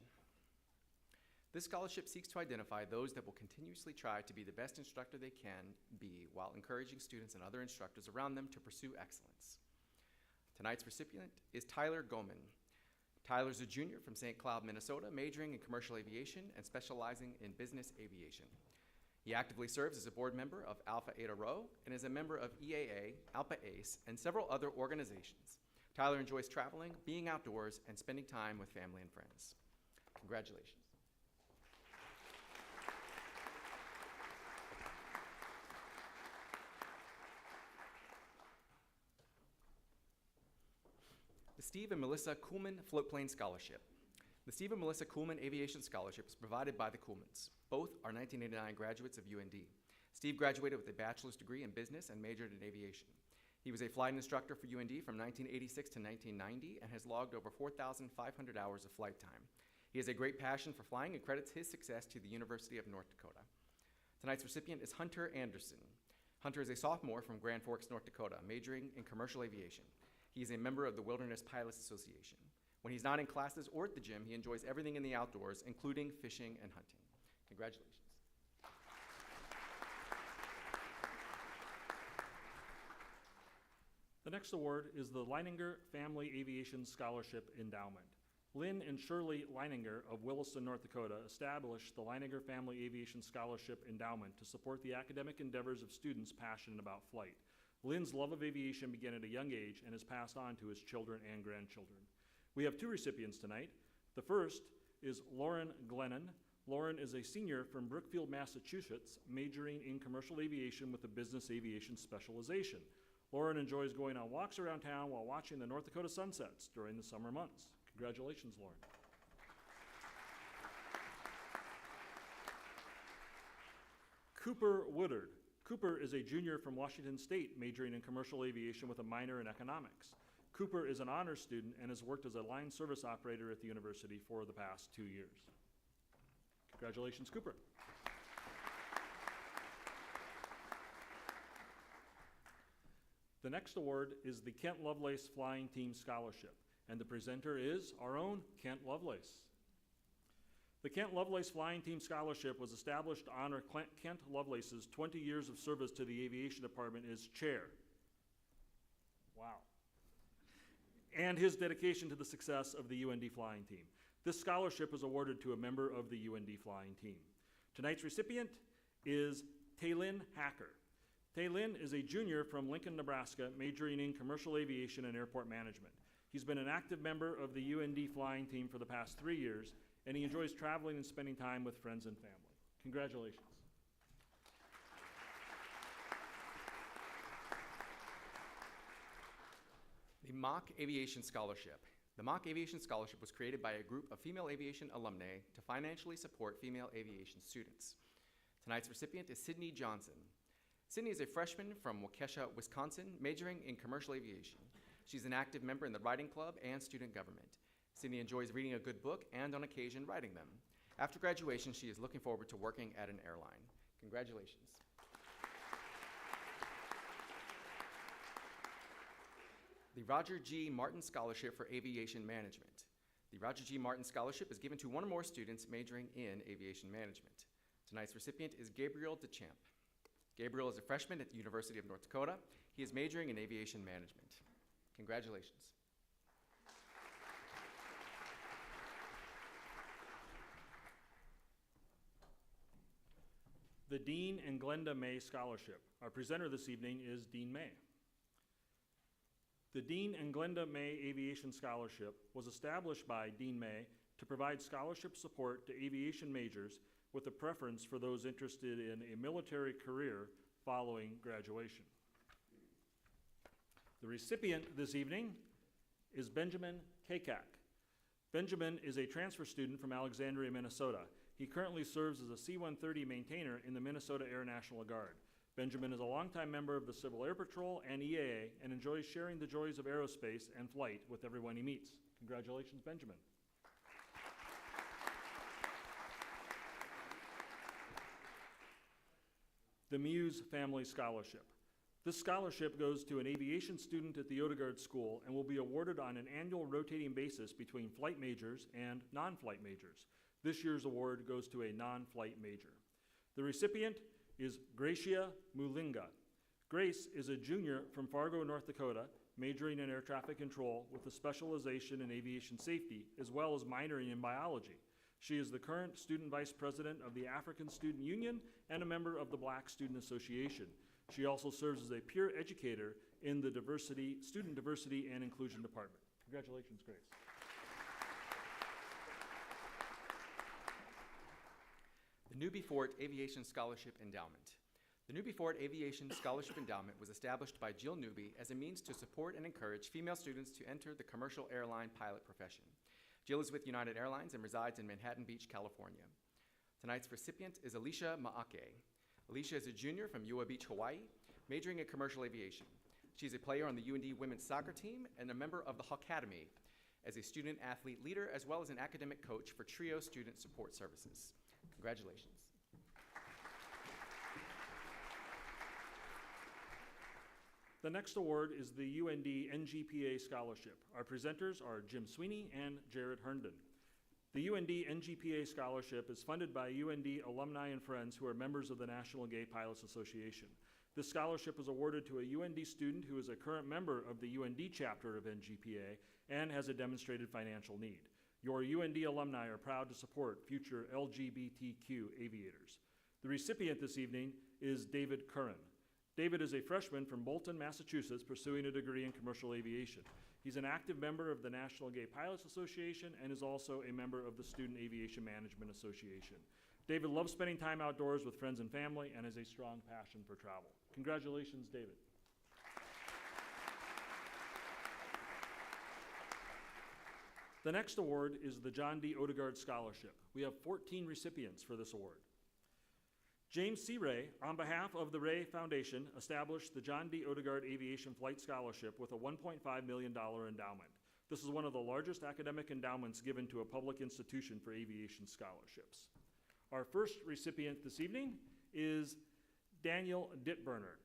This scholarship seeks to identify those that will continuously try to be the best instructor they can be while encouraging students and other instructors around them to pursue excellence. Tonight's recipient is Tyler Goman. Tyler's a junior from St. Cloud, Minnesota, majoring in commercial aviation and specializing in business aviation. He actively serves as a board member of Alpha Eta Rho and is a member of EAA, Alpha Ace, and several other organizations Tyler enjoys traveling, being outdoors, and spending time with family and friends. Congratulations. The Steve and Melissa Kuhlman Floatplane Scholarship. The Steve and Melissa Kuhlman Aviation Scholarship is provided by the Kuhlmans. Both are 1989 graduates of UND. Steve graduated with a bachelor's degree in business and majored in aviation. He was a flight instructor for UND from 1986 to 1990 and has logged over 4,500 hours of flight time. He has a great passion for flying and credits his success to the University of North Dakota. Tonight's recipient is Hunter Anderson. Hunter is a sophomore from Grand Forks, North Dakota, majoring in commercial aviation. He is a member of the Wilderness Pilots Association. When he's not in classes or at the gym, he enjoys everything in the outdoors, including fishing and hunting. Congratulations. The next award is the Leininger Family Aviation Scholarship Endowment. Lynn and Shirley Leininger of Williston, North Dakota, established the Leininger Family Aviation Scholarship Endowment to support the academic endeavors of students passionate about flight. Lynn's love of aviation began at a young age and is passed on to his children and grandchildren. We have two recipients tonight. The first is Lauren Glennon. Lauren is a senior from Brookfield, Massachusetts, majoring in commercial aviation with a business aviation specialization. Lauren enjoys going on walks around town while watching the North Dakota sunsets during the summer months. Congratulations, Lauren. Cooper Woodard. Cooper is a junior from Washington State, majoring in commercial aviation with a minor in economics. Cooper is an honors student and has worked as a line service operator at the university for the past 2 years. Congratulations, Cooper. The next award is the Kent Lovelace Flying Team Scholarship, and the presenter is our own Kent Lovelace. The Kent Lovelace Flying Team Scholarship was established to honor Kent Lovelace's 20 years of service to the aviation department as chair. Wow. And his dedication to the success of the UND flying team. This scholarship is awarded to a member of the UND flying team. Tonight's recipient is Taylin Hacker. Taylin is a junior from Lincoln, Nebraska, majoring in commercial aviation and airport management. He's been an active member of the UND flying team for the past 3 years, and he enjoys traveling and spending time with friends and family. Congratulations. The Mock Aviation Scholarship. The Mock Aviation Scholarship was created by a group of female aviation alumnae to financially support female aviation students. Tonight's recipient is Sydney Johnson. Sydney is a freshman from Waukesha, Wisconsin, majoring in commercial aviation. She's an active member in the writing club and student government. Sydney enjoys reading a good book and, on occasion, writing them. After graduation, she is looking forward to working at an airline. Congratulations. The Roger G. Martin Scholarship for Aviation Management. The Roger G. Martin Scholarship is given to one or more students majoring in aviation management. Tonight's recipient is Gabriel DeChamp. Gabriel is a freshman at the University of North Dakota. He is majoring in aviation management. Congratulations. The Dean and Glenda May Scholarship. Our presenter this evening is Dean May. The Dean and Glenda May Aviation Scholarship was established by Dean May to provide scholarship support to aviation majors with a preference for those interested in a military career following graduation. The recipient this evening is Benjamin Kakak. Benjamin is a transfer student from Alexandria, Minnesota. He currently serves as a C-130 maintainer in the Minnesota Air National Guard. Benjamin is a longtime member of the Civil Air Patrol and EAA and enjoys sharing the joys of aerospace and flight with everyone he meets. Congratulations, Benjamin. The Muse Family Scholarship. This scholarship goes to an aviation student at the Odegard School and will be awarded on an annual rotating basis between flight majors and non-flight majors. This year's award goes to a non-flight major. The recipient is Gracia Mulinga. Grace is a junior from Fargo, North Dakota, majoring in air traffic control with a specialization in aviation safety, as well as minoring in biology. She is the current student vice president of the African Student Union and a member of the Black Student Association. She also serves as a peer educator in the Student Diversity and Inclusion Department. Congratulations, Grace. The Newby Fort Aviation Scholarship Endowment. The Newby Fort Aviation Scholarship Endowment was established by Jill Newby as a means to support and encourage female students to enter the commercial airline pilot profession. Jill is with United Airlines and resides in Manhattan Beach, California. Tonight's recipient is Alicia Maake. Alicia is a junior from Ua Beach, Hawaii, majoring in commercial aviation. She's a player on the UND women's soccer team and a member of the Hawkademy as a student athlete leader, as well as an academic coach for TRIO Student Support Services. Congratulations. The next award is the UND NGPA Scholarship. Our presenters are Jim Sweeney and Jared Herndon. The UND NGPA Scholarship is funded by UND alumni and friends who are members of the National Gay Pilots Association. This scholarship is awarded to a UND student who is a current member of the UND chapter of NGPA and has a demonstrated financial need. Your UND alumni are proud to support future LGBTQ aviators. The recipient this evening is David Curran. David is a freshman from Bolton, Massachusetts, pursuing a degree in commercial aviation. He's an active member of the National Gay Pilots Association and is also a member of the Student Aviation Management Association. David loves spending time outdoors with friends and family and has a strong passion for travel. Congratulations, David. The next award is the John D. Odegard Scholarship. We have 14 recipients for this award. James C. Ray, on behalf of the Ray Foundation, established the John D. Odegard Aviation Flight Scholarship with a $1.5 million endowment. This is one of the largest academic endowments given to a public institution for aviation scholarships. Our first recipient this evening is Daniel Dittburner.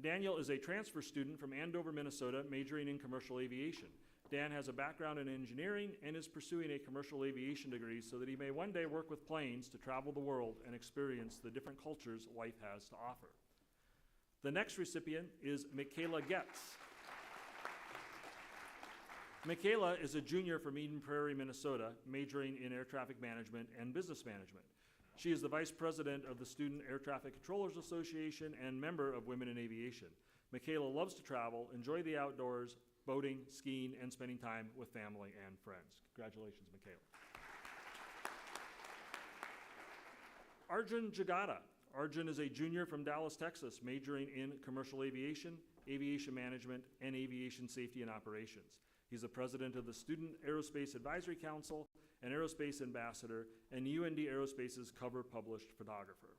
Daniel is a transfer student from Andover, Minnesota, majoring in commercial aviation. Dan has a background in engineering and is pursuing a commercial aviation degree so that he may one day work with planes to travel the world and experience the different cultures life has to offer. The next recipient is Michaela Getz. Michaela is a junior from Eden Prairie, Minnesota, majoring in air traffic management and business management. She is the vice president of the Student Air Traffic Controllers Association and member of Women in Aviation. Michaela loves to travel, enjoy the outdoors, boating, skiing, and spending time with family and friends. Congratulations, Michaela. Arjun Jagata. Arjun is a junior from Dallas, Texas, majoring in commercial aviation, aviation management, and aviation safety and operations. He's the president of the Student Aerospace Advisory Council, an aerospace ambassador, and UND Aerospace's cover published photographer.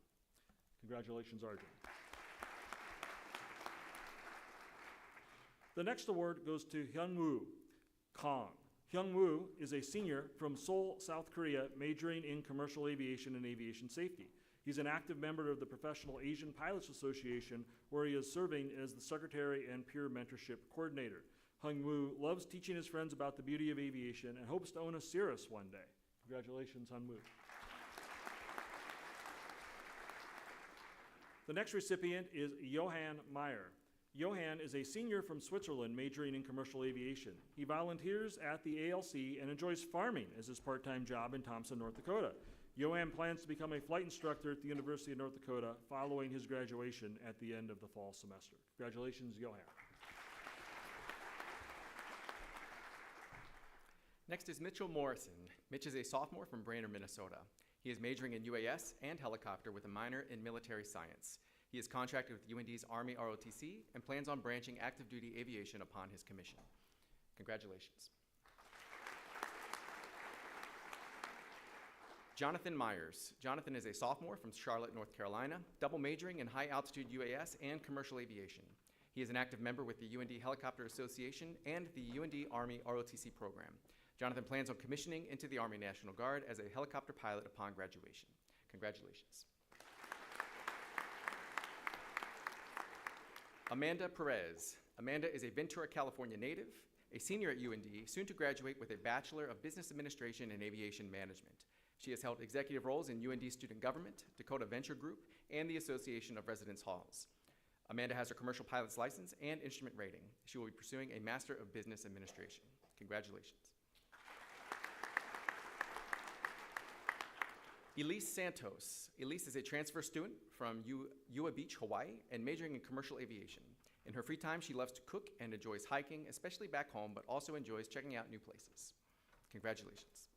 Congratulations, Arjun. The next award goes to Hyungwoo Kong. Hyungwoo is a senior from Seoul, South Korea, majoring in commercial aviation and aviation safety. He's an active member of the Professional Asian Pilots Association, where he is serving as the secretary and peer mentorship coordinator. Hyungwoo loves teaching his friends about the beauty of aviation and hopes to own a Cirrus one day. Congratulations, Hyungwoo. The next recipient is Johan Meyer. Johan is a senior from Switzerland majoring in commercial aviation. He volunteers at the ALC and enjoys farming as his part-time job in Thompson, North Dakota. Johan plans to become a flight instructor at the University of North Dakota following his graduation at the end of the fall semester. Congratulations, Johan. Next is Mitchell Morrison. Mitch is a sophomore from Brainerd, Minnesota. He is majoring in UAS and helicopter with a minor in military science. He is contracted with UND's Army ROTC and plans on branching active duty aviation upon his commission. Congratulations. Jonathan Myers. Jonathan is a sophomore from Charlotte, North Carolina, double majoring in high altitude UAS and commercial aviation. He is an active member with the UND Helicopter Association and the UND Army ROTC program. Jonathan plans on commissioning into the Army National Guard as a helicopter pilot upon graduation. Congratulations. Amanda Perez. Amanda is a Ventura, California native, a senior at UND, soon to graduate with a Bachelor of Business Administration and Aviation Management. She has held executive roles in UND Student Government, Dakota Venture Group, and the Association of Residence Halls. Amanda has her commercial pilot's license and instrument rating. She will be pursuing a Master of Business Administration. Congratulations. Elise Santos. Elise is a transfer student from Ua Beach, Hawaii, and majoring in commercial aviation. In her free time, she loves to cook and enjoys hiking, especially back home, but also enjoys checking out new places. Congratulations.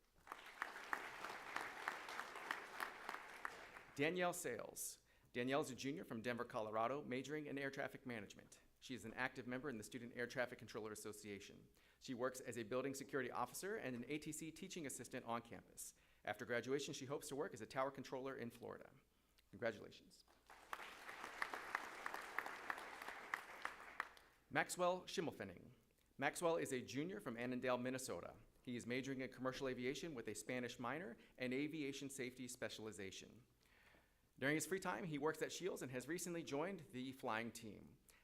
Danielle Sales. Danielle is a junior from Denver, Colorado, majoring in air traffic management. She is an active member in the Student Air Traffic Controller Association. She works as a building security officer and an ATC teaching assistant on campus. After graduation, she hopes to work as a tower controller in Florida. Congratulations. Maxwell Schimmelfenning. Maxwell is a junior from Annandale, Minnesota. He is majoring in commercial aviation with a Spanish minor and aviation safety specialization. During his free time, he works at Shields and has recently joined the flying team.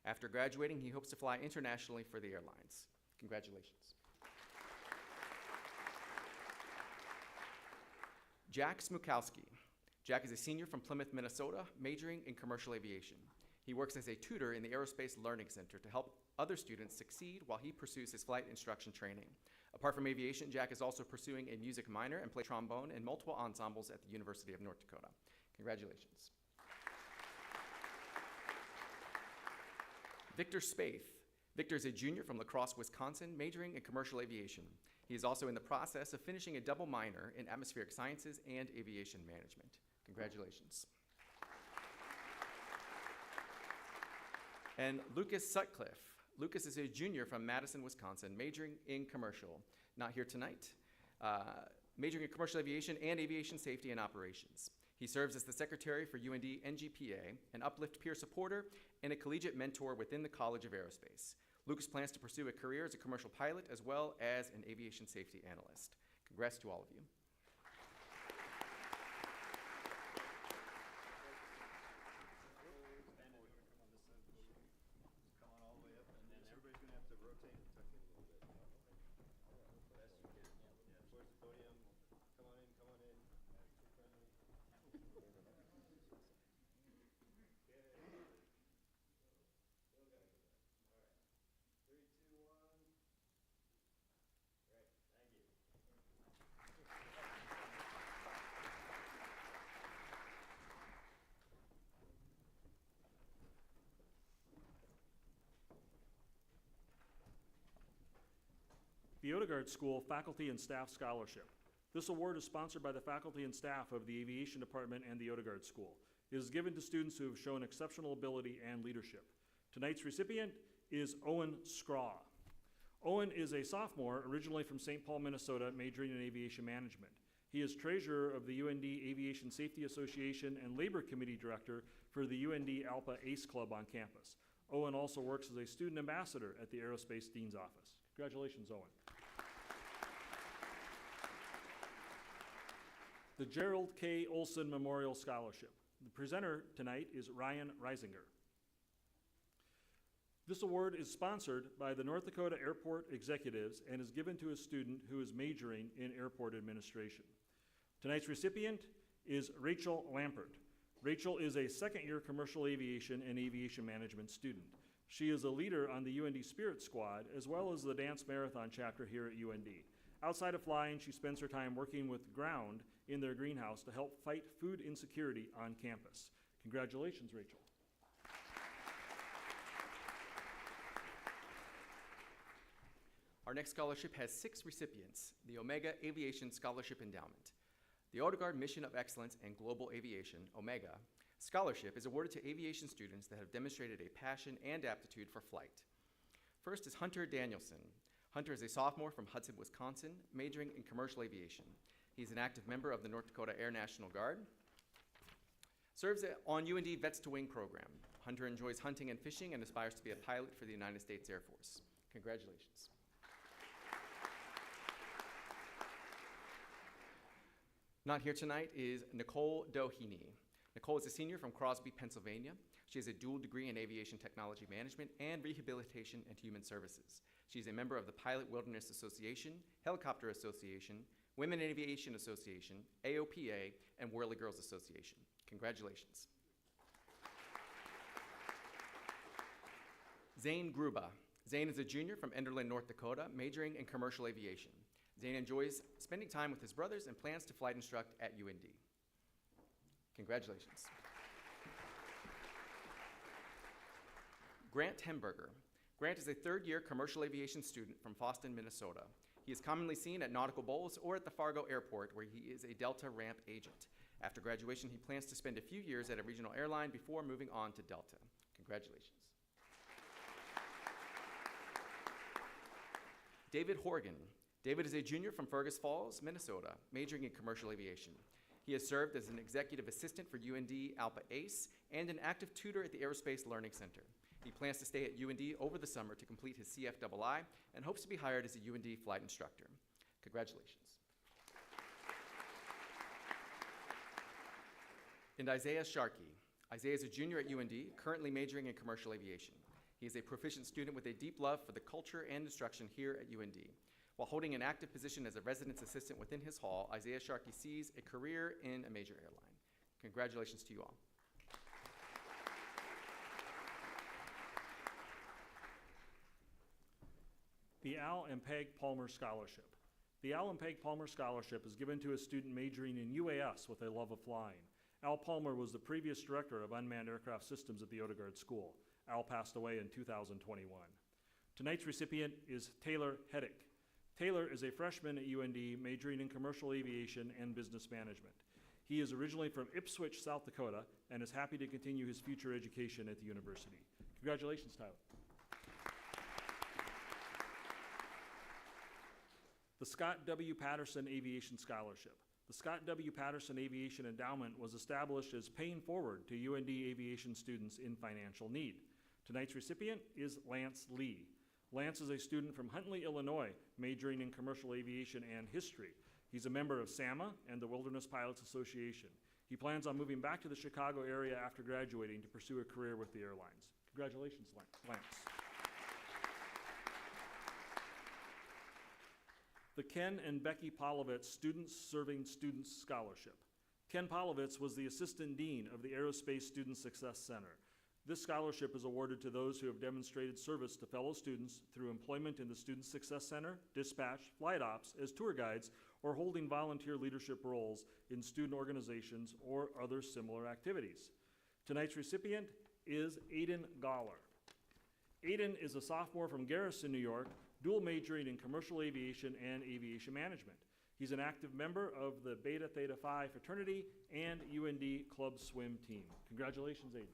After graduating, he hopes to fly internationally for the airlines. Congratulations. Jack Smukowski. Jack is a senior from Plymouth, Minnesota, majoring in commercial aviation. He works as a tutor in the Aerospace Learning Center to help other students succeed while he pursues his flight instruction training. Apart from aviation, Jack is also pursuing a music minor and plays trombone in multiple ensembles at the University of North Dakota. Congratulations. Victor Spaeth. Victor is a junior from La Crosse, Wisconsin, majoring in commercial aviation. He is also in the process of finishing a double minor in atmospheric sciences and aviation management. Congratulations. And Lucas Sutcliffe. Lucas is a junior from Madison, Wisconsin, majoring in commercial. Not here tonight. Majoring in commercial aviation and aviation safety and operations. He serves as the secretary for UND NGPA, an uplift peer supporter, and a collegiate mentor within the College of Aerospace. Lucas plans to pursue a career as a commercial pilot as well as an aviation safety analyst. Congrats to all of you. The Odegard School Faculty and Staff Scholarship. This award is sponsored by the faculty and staff of the Aviation Department and the Odegard School. It is given to students who have shown exceptional ability and leadership. Tonight's recipient is Owen Scraw. Owen is a sophomore, originally from St. Paul, Minnesota, majoring in aviation management. He is treasurer of the UND Aviation Safety Association and Labor Committee director for the UND ALPA ACE Club on campus. Owen also works as a student ambassador at the Aerospace Dean's Office. Congratulations, Owen. The Gerald K. Olson Memorial Scholarship. The presenter tonight is Ryan Reisinger. This award is sponsored by the North Dakota Airport Executives and is given to a student who is majoring in airport administration. Tonight's recipient is Rachel Lampert. Rachel is a second-year commercial aviation and aviation management student. She is a leader on the UND Spirit Squad as well as the Dance Marathon chapter here at UND. Outside of flying, she spends her time working with Ground in their greenhouse to help fight food insecurity on campus. Congratulations, Rachel. Our next scholarship has 6 recipients, the Omega Aviation Scholarship Endowment. The Odegard Mission of Excellence in Global Aviation, Omega, scholarship is awarded to aviation students that have demonstrated a passion and aptitude for flight. First is Hunter Danielson. Hunter is a sophomore from Hudson, Wisconsin, majoring in commercial aviation. He's an active member of the North Dakota Air National Guard, serves on UND Vets to Wing program. Hunter enjoys hunting and fishing and aspires to be a pilot for the United States Air Force. Congratulations. Not here tonight is Nicole Doheny. Nicole is a senior from Crosby, Pennsylvania. She has a dual degree in aviation technology management and rehabilitation and human services. She's a member of the Pilot Wilderness Association, Helicopter Association, Women in Aviation Association, AOPA, and Whirly Girls Association. Congratulations. Zane Gruba. Zane is a junior from Enderlin, North Dakota, majoring in commercial aviation. Zane enjoys spending time with his brothers and plans to flight instruct at UND. Congratulations. Grant Hemberger. Grant is a third-year commercial aviation student from Boston, Minnesota. He is commonly seen at nautical bowls or at the Fargo Airport, where he is a Delta ramp agent. After graduation, he plans to spend a few years at a regional airline before moving on to Delta. Congratulations. David Horgan. David is a junior from Fergus Falls, Minnesota, majoring in commercial aviation. He has served as an executive assistant for UND Alpha ACE and an active tutor at the Aerospace Learning Center. He plans to stay at UND over the summer to complete his CFII and hopes to be hired as a UND flight instructor. Congratulations. And Isaiah Sharkey. Isaiah is a junior at UND, currently majoring in commercial aviation. He is a proficient student with a deep love for the culture and instruction here at UND. While holding an active position as a residence assistant within his hall, Isaiah Sharkey sees a career in a major airline. Congratulations to you all. The Al and Peg Palmer Scholarship. The Al and Peg Palmer Scholarship is given to a student majoring in UAS with a love of flying. Al Palmer was the previous director of unmanned aircraft systems at the Odegard School. Al passed away in 2021. Tonight's recipient is Taylor Heddick. Taylor is a freshman at UND majoring in commercial aviation and business management. He is originally from Ipswich, South Dakota, and is happy to continue his future education at the university. Congratulations, Tyler. The Scott W. Patterson Aviation Scholarship. The Scott W. Patterson Aviation Endowment was established as paying forward to UND aviation students in financial need. Tonight's recipient is Lance Lee. Lance is a student from Huntley, Illinois, majoring in commercial aviation and history. He's a member of SAMA and the Wilderness Pilots Association. He plans on moving back to the Chicago area after graduating to pursue a career with the airlines. Congratulations, Lance. The Ken and Becky Povitz Students Serving Students Scholarship. Ken Povitz was the Assistant Dean of the Aerospace Student Success Center. This scholarship is awarded to those who have demonstrated service to fellow students through employment in the Student Success Center, dispatch, flight ops, as tour guides, or holding volunteer leadership roles in student organizations or other similar activities. Tonight's recipient is Aiden Galler. Aiden is a sophomore from Garrison, New York, dual majoring in commercial aviation and aviation management. He's an active member of the Beta Theta Phi fraternity and UND club swim team. Congratulations, Aiden.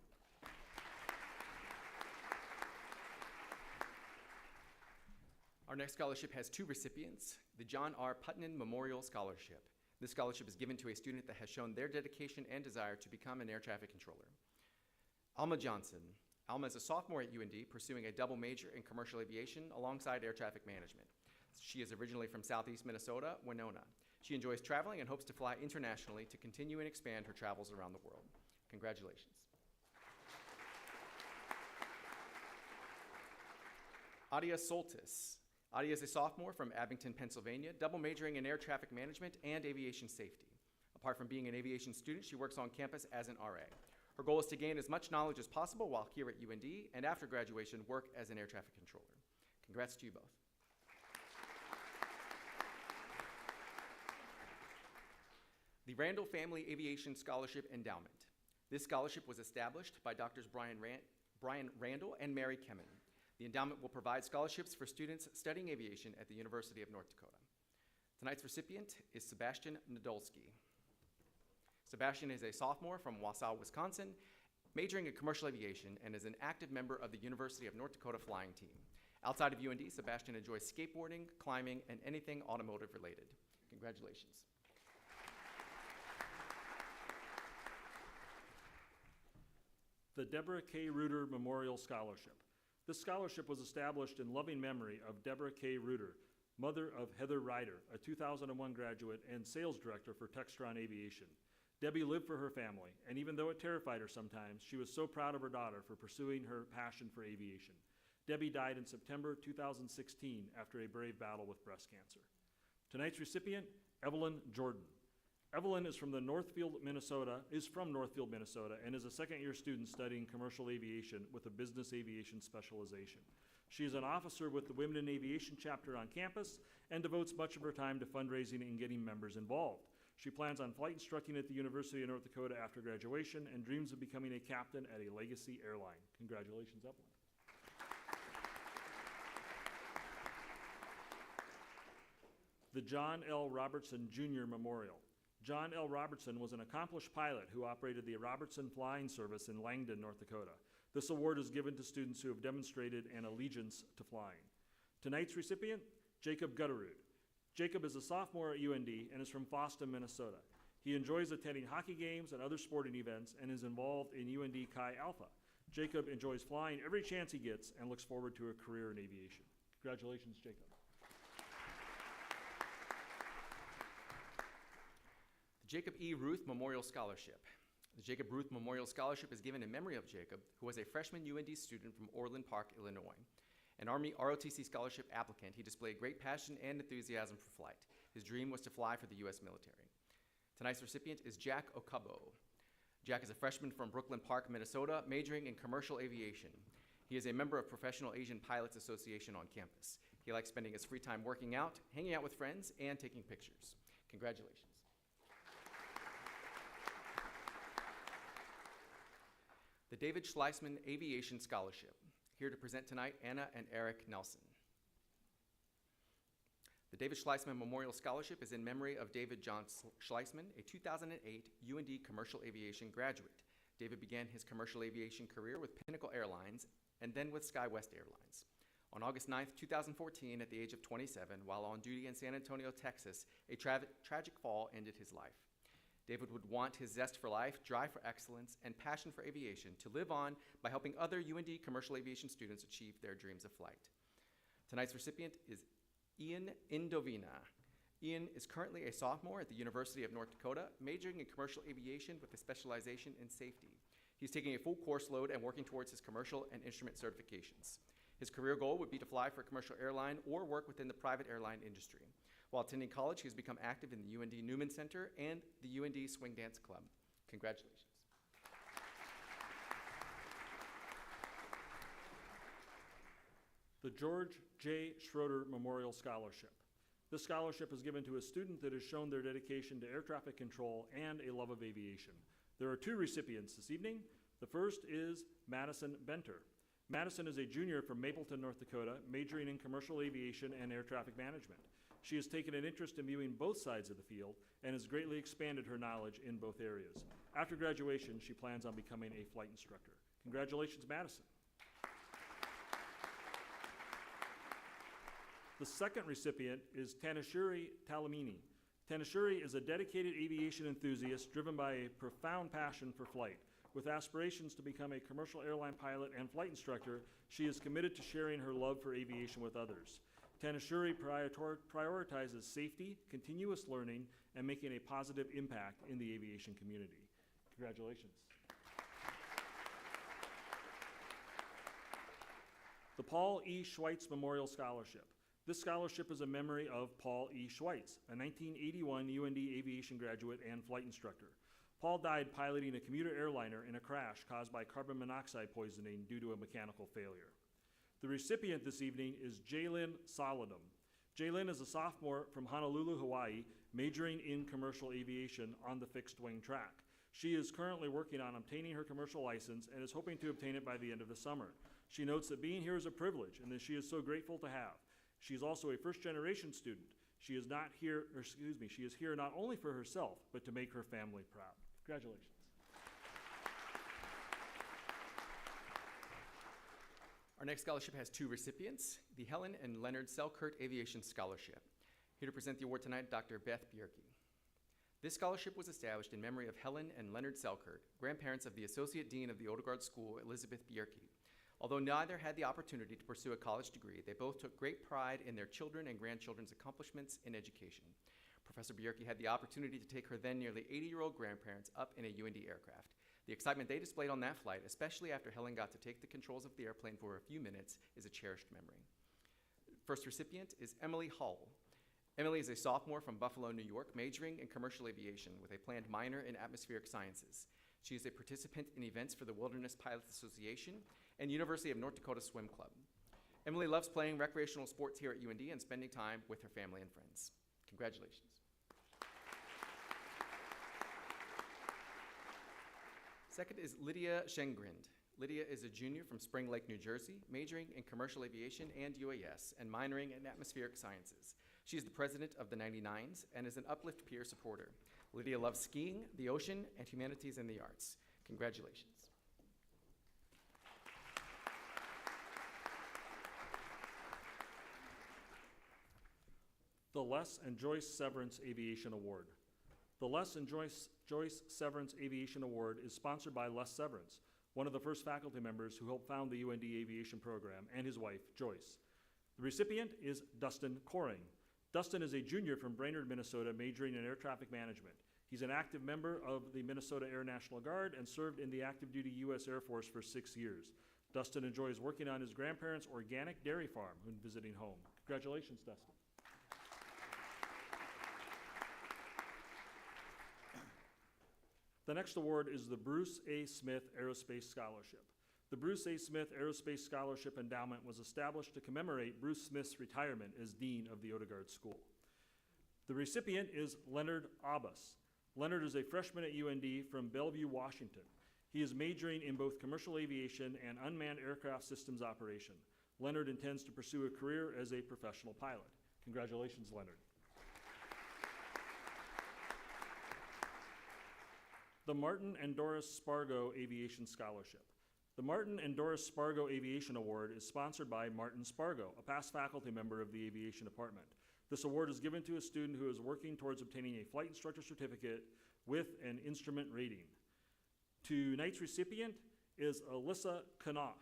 Our next scholarship has two recipients, the John R. Puton Memorial Scholarship. This scholarship is given to a student that has shown their dedication and desire to become an air traffic controller. Alma Johnson. Alma is a sophomore at UND, pursuing a double major in commercial aviation alongside air traffic management. She is originally from southeast Minnesota, Winona. She enjoys traveling and hopes to fly internationally to continue and expand her travels around the world. Congratulations. Adia Soltis. Adia is a sophomore from Abington, Pennsylvania, double majoring in air traffic management and aviation safety. Apart from being an aviation student, she works on campus as an RA. Her goal is to gain as much knowledge as possible while here at UND, and after graduation, work as an air traffic controller. Congrats to you both. The Randall Family Aviation Scholarship Endowment. This scholarship was established by Drs. Brian Randall and Mary Kemen. The endowment will provide scholarships for students studying aviation at the University of North Dakota. Tonight's recipient is Sebastian Nadolski. Sebastian is a sophomore from Wausau, Wisconsin, majoring in commercial aviation and is an active member of the University of North Dakota flying team. Outside of UND, Sebastian enjoys skateboarding, climbing, and anything automotive related. Congratulations. The Deborah K. Reuter Memorial Scholarship. This scholarship was established in loving memory of Deborah K. Reuter, mother of Heather Ryder, a 2001 graduate and sales director for Textron Aviation. Debbie lived for her family, and even though it terrified her sometimes, she was so proud of her daughter for pursuing her passion for aviation. Debbie died in September 2016 after a brave battle with breast cancer. Tonight's recipient, Evelyn Jordan. Evelyn is from Northfield, Minnesota, and is a second-year student studying commercial aviation with a business aviation specialization. She is an officer with the Women in Aviation chapter on campus and devotes much of her time to fundraising and getting members involved. She plans on flight instructing at the University of North Dakota after graduation and dreams of becoming a captain at a legacy airline. Congratulations, Evelyn. The John L. Robertson Jr. Memorial. John L. Robertson was an accomplished pilot who operated the Robertson Flying Service in Langdon, North Dakota. This award is given to students who have demonstrated an allegiance to flying. Tonight's recipient, Jacob Gutterud. Jacob is a sophomore at UND and is from Fosston, Minnesota. He enjoys attending hockey games and other sporting events and is involved in UND Chi Alpha. Jacob enjoys flying every chance he gets and looks forward to a career in aviation. Congratulations, Jacob. The Jacob E. Ruth Memorial Scholarship. The Jacob Ruth Memorial Scholarship is given in memory of Jacob, who was a freshman UND student from Orland Park, Illinois. An Army ROTC scholarship applicant, he displayed great passion and enthusiasm for flight. His dream was to fly for the U.S. military. Tonight's recipient is Jack Okabo. Jack is a freshman from Brooklyn Park, Minnesota, majoring in commercial aviation. He is a member of Professional Asian Pilots Association on campus. He likes spending his free time working out, hanging out with friends, and taking pictures. Congratulations. The David Schleisman Aviation Scholarship. Here to present tonight, Anna and Eric Nelson. The David Schleisman Memorial Scholarship is in memory of David John Schleisman, a 2008 UND Commercial Aviation graduate. David began his commercial aviation career with Pinnacle Airlines and then with SkyWest Airlines. On August 9th, 2014, at the age of 27, while on duty in San Antonio, Texas, a tragic fall ended his life. David would want his zest for life, drive for excellence, and passion for aviation to live on by helping other UND commercial aviation students achieve their dreams of flight. Tonight's recipient is Ian Indovina. Ian is currently a sophomore at the University of North Dakota, majoring in commercial aviation with a specialization in safety. He's taking a full course load and working towards his commercial and instrument certifications. His career goal would be to fly for a commercial airline or work within the private airline industry. While attending college, he has become active in the UND Newman Center and the UND Swing Dance Club. Congratulations. The George J. Schroeder Memorial Scholarship. This scholarship is given to a student that has shown their dedication to air traffic control and a love of aviation. There are two recipients this evening. The first is Madison Benter. Madison is a junior from Mapleton, North Dakota, majoring in commercial aviation and air traffic management. She has taken an interest in viewing both sides of the field and has greatly expanded her knowledge in both areas. After graduation, she plans on becoming a flight instructor. Congratulations, Madison. The second recipient is Tanashuri Talamini. Tanashuri is a dedicated aviation enthusiast driven by a profound passion for flight. With aspirations to become a commercial airline pilot and flight instructor, she is committed to sharing her love for aviation with others. Tanashuri prioritizes safety, continuous learning, and making a positive impact in the aviation community. Congratulations. The Paul E. Schweitz Memorial Scholarship. This scholarship is a memory of Paul E. Schweitz, a 1981 UND aviation graduate and flight instructor. Paul died piloting a commuter airliner in a crash caused by carbon monoxide poisoning due to a mechanical failure. The recipient this evening is Jaylyn Solidum. Jaylyn is a sophomore from Honolulu, Hawaii, majoring in commercial aviation on the fixed-wing track. She is currently working on obtaining her commercial license and is hoping to obtain it by the end of the summer. She notes that being here is a privilege and that she is so grateful to have. She is also a first-generation student. She is here not only for herself, but to make her family proud. Congratulations. Our next scholarship has two recipients, the Helen and Leonard Selkirk Aviation Scholarship. Here to present the award tonight, Dr. Beth Bjerke. This scholarship was established in memory of Helen and Leonard Selkirk, grandparents of the Associate Dean of the Odegard School, Elizabeth Bjerke. Although neither had the opportunity to pursue a college degree, they both took great pride in their children and grandchildren's accomplishments in education. Professor Bjerke had the opportunity to take her then nearly 80-year-old grandparents up in a UND aircraft. The excitement they displayed on that flight, especially after Helen got to take the controls of the airplane for a few minutes, is a cherished memory. First recipient is Emily Hull. Emily is a sophomore from Buffalo, New York, majoring in commercial aviation with a planned minor in atmospheric sciences. She is a participant in events for the Wilderness Pilots Association and University of North Dakota Swim Club. Emily loves playing recreational sports here at UND and spending time with her family and friends. Congratulations. Second is Lydia Schengrind. Lydia is a junior from Spring Lake, New Jersey, majoring in commercial aviation and UAS, and minoring in atmospheric sciences. She is the president of the 99s and is an Uplift peer supporter. Lydia loves skiing, the ocean, and humanities and the arts. Congratulations. The Les and Joyce Severance Aviation Award. The Les and Joyce Severance Aviation Award is sponsored by Les Severance, one of the first faculty members who helped found the UND Aviation program, and his wife, Joyce. The recipient is Dustin Coring. Dustin is a junior from Brainerd, Minnesota, majoring in air traffic management. He's an active member of the Minnesota Air National Guard and served in the active duty U.S. Air Force for 6 years. Dustin enjoys working on his grandparents' organic dairy farm when visiting home. Congratulations, Dustin. The next award is the Bruce A. Smith Aerospace Scholarship. The Bruce A. Smith Aerospace Scholarship Endowment was established to commemorate Bruce Smith's retirement as Dean of the Odegard School. The recipient is Leonard Abbas. Leonard is a freshman at UND from Bellevue, Washington. He is majoring in both commercial aviation and unmanned aircraft systems operation. Leonard intends to pursue a career as a professional pilot. Congratulations, Leonard. The Martin and Doris Spargo Aviation Scholarship. The Martin and Doris Spargo Aviation Award is sponsored by Martin Spargo, a past faculty member of the Aviation Department. This award is given to a student who is working towards obtaining a flight instructor certificate with an instrument rating. Tonight's recipient is Alyssa Knopf.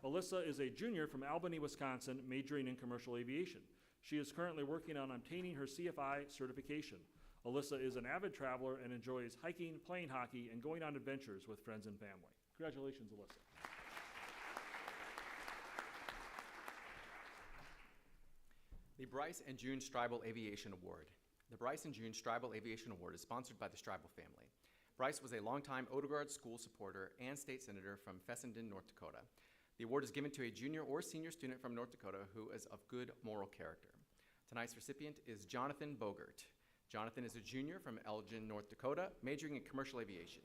Alyssa is a junior from Albany, Wisconsin, majoring in commercial aviation. She is currently working on obtaining her CFI certification. Alyssa is an avid traveler and enjoys hiking, playing hockey, and going on adventures with friends and family. Congratulations, Alyssa. The Bryce and June Stribel Aviation Award. The Bryce and June Stribel Aviation Award is sponsored by the Stribel family. Bryce was a longtime Odegard School supporter and state senator from Fessenden, North Dakota. The award is given to a junior or senior student from North Dakota who is of good moral character. Tonight's recipient is Jonathan Bogert. Jonathan is a junior from Elgin, North Dakota, majoring in commercial aviation.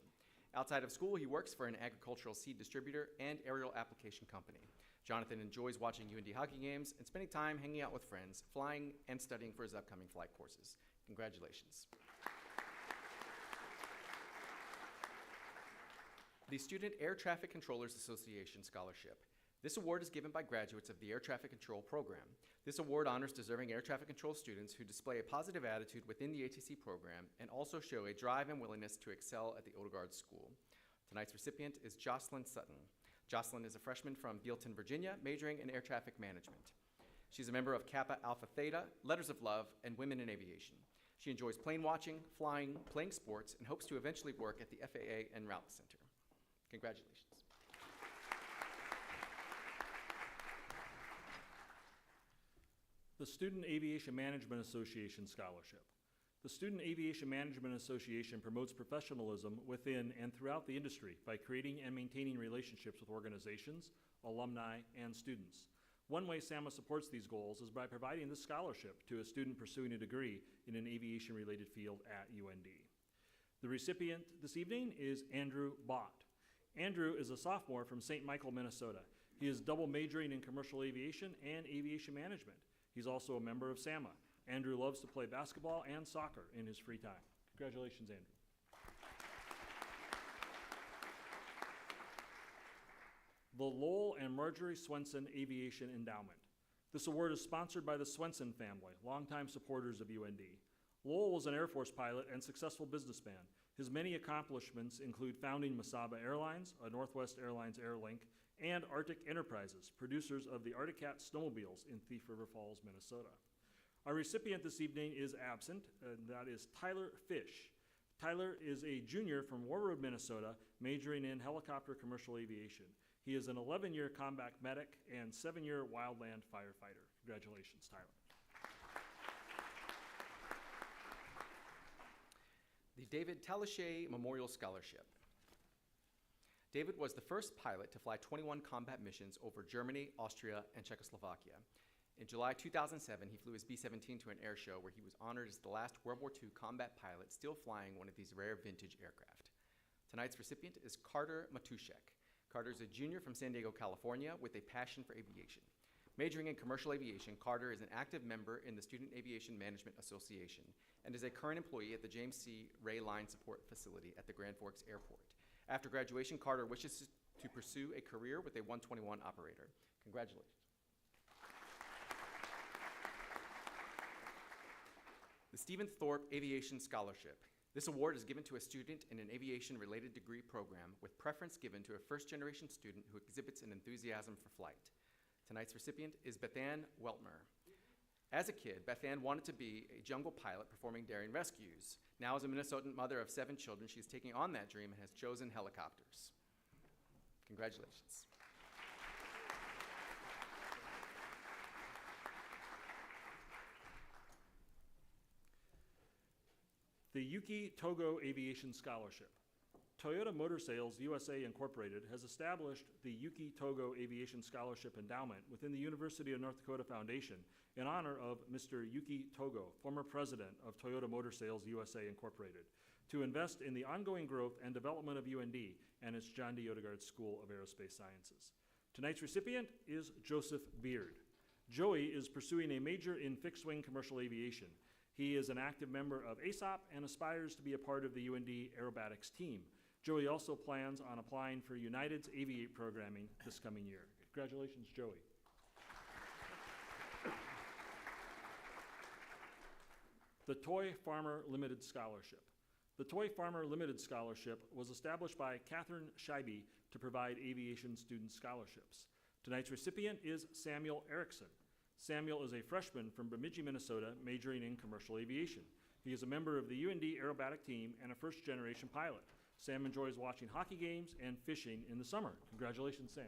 Outside of school, he works for an agricultural seed distributor and aerial application company. Jonathan enjoys watching UND hockey games and spending time hanging out with friends, flying, and studying for his upcoming flight courses. Congratulations. The Student Air Traffic Controllers Association Scholarship. This award is given by graduates of the Air Traffic Control program. This award honors deserving air traffic control students who display a positive attitude within the ATC program and also show a drive and willingness to excel at the Odegard School. Tonight's recipient is Jocelyn Sutton. Jocelyn is a freshman from Bealton, Virginia, majoring in air traffic management. She's a member of Kappa Alpha Theta, Letters of Love, and Women in Aviation. She enjoys plane watching, flying, playing sports, and hopes to eventually work at the FAA and Route Center. Congratulations. The Student Aviation Management Association Scholarship. The Student Aviation Management Association promotes professionalism within and throughout the industry by creating and maintaining relationships with organizations, alumni, and students. One way SAMA supports these goals is by providing this scholarship to a student pursuing a degree in an aviation-related field at UND. The recipient this evening is Andrew Bott. Andrew is a sophomore from St. Michael, Minnesota. He is double majoring in commercial aviation and aviation management. He's also a member of SAMA. Andrew loves to play basketball and soccer in his free time. Congratulations, Andrew. The Lowell and Marjorie Swenson Aviation Endowment. This award is sponsored by the Swenson family, longtime supporters of UND. Lowell was an Air Force pilot and successful businessman. His many accomplishments include founding Masaba Airlines, a Northwest Airlines Airlink, and Arctic Enterprises, producers of the Arctic Cat snowmobiles in Thief River Falls, Minnesota. Our recipient this evening is absent, and that is Tyler Fish. Tyler is a junior from Warroad, Minnesota, majoring in helicopter commercial aviation. He is an 11-year combat medic and 7-year wildland firefighter. Congratulations, Tyler. The David Talichet Memorial Scholarship. David was the first pilot to fly 21 combat missions over Germany, Austria, and Czechoslovakia. In July 2007, he flew his B-17 to an air show where he was honored as the last World War II combat pilot still flying one of these rare vintage aircraft. Tonight's recipient is Carter Matuszek. Carter is a junior from San Diego, California, with a passion for aviation. Majoring in commercial aviation, Carter is an active member in the Student Aviation Management Association and is a current employee at the James C. Ray Line Support Facility at the Grand Forks Airport. After graduation, Carter wishes to pursue a career with a 121 operator. Congratulations. The Stephen Thorpe Aviation Scholarship. This award is given to a student in an aviation-related degree program with preference given to a first-generation student who exhibits an enthusiasm for flight. Tonight's recipient is Bethann Weltmer. As a kid, Bethann wanted to be a jungle pilot performing daring rescues. Now, as a Minnesotan mother of 7 children, she's taking on that dream and has chosen helicopters. Congratulations. The Yuki Togo Aviation Scholarship. Toyota Motor Sales USA Incorporated has established the Yuki Togo Aviation Scholarship Endowment within the University of North Dakota Foundation in honor of Mr. Yuki Togo, former president of Toyota Motor Sales USA Incorporated, to invest in the ongoing growth and development of UND and its John D. Odegard School of Aerospace Sciences. Tonight's recipient is Joseph Beard. Joey is pursuing a major in fixed-wing commercial aviation. He is an active member of ASOP and aspires to be a part of the UND Aerobatics team. Joey also plans on applying for United's Aviate programming this coming year. Congratulations, Joey. The Toy Farmer Limited Scholarship. The Toy Farmer Limited Scholarship was established by Katherine Scheibe to provide aviation student scholarships. Tonight's recipient is Samuel Erickson. Samuel is a freshman from Bemidji, Minnesota, majoring in commercial aviation. He is a member of the UND Aerobatic team and a first-generation pilot. Sam enjoys watching hockey games and fishing in the summer. Congratulations, Sam.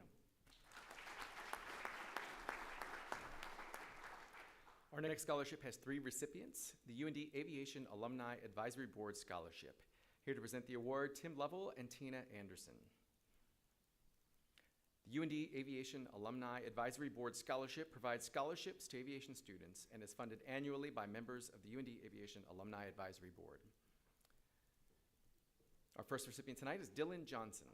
Our next scholarship has 3 recipients. The UND Aviation Alumni Advisory Board Scholarship. Here to present the award, Tim Lovell and Tina Anderson. The UND Aviation Alumni Advisory Board Scholarship provides scholarships to aviation students and is funded annually by members of the UND Aviation Alumni Advisory Board. Our first recipient tonight is Dylan Johnson.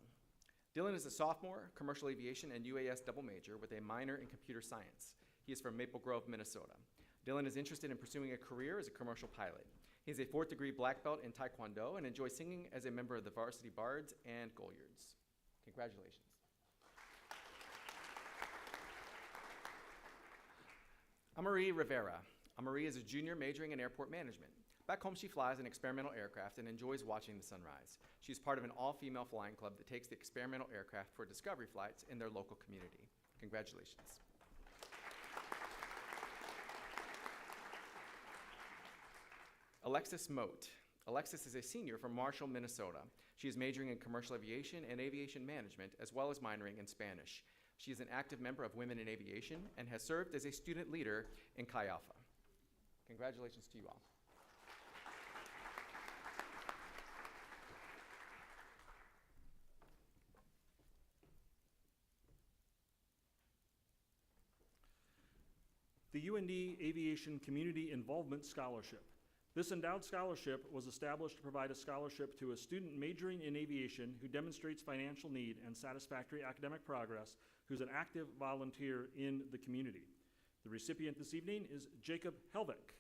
Dylan is a sophomore, commercial aviation and UAS double major with a minor in computer science. He is from Maple Grove, Minnesota. Dylan is interested in pursuing a career as a commercial pilot. He is a 4th degree black belt in Taekwondo and enjoys singing as a member of the Varsity Bards and Goliards. Congratulations. Amarie Rivera. Amarie is a junior majoring in airport management. Back home, she flies an experimental aircraft and enjoys watching the sunrise. She's part of an all-female flying club that takes the experimental aircraft for discovery flights in their local community. Congratulations. Alexis Moat. Alexis is a senior from Marshall, Minnesota. She is majoring in commercial aviation and aviation management, as well as minoring in Spanish. She is an active member of Women in Aviation and has served as a student leader in Chi Alpha. Congratulations to you all. The UND Aviation Community Involvement Scholarship. This endowed scholarship was established to provide a scholarship to a student majoring in aviation who demonstrates financial need and satisfactory academic progress, who's an active volunteer in the community. The recipient this evening is Jacob Helvik.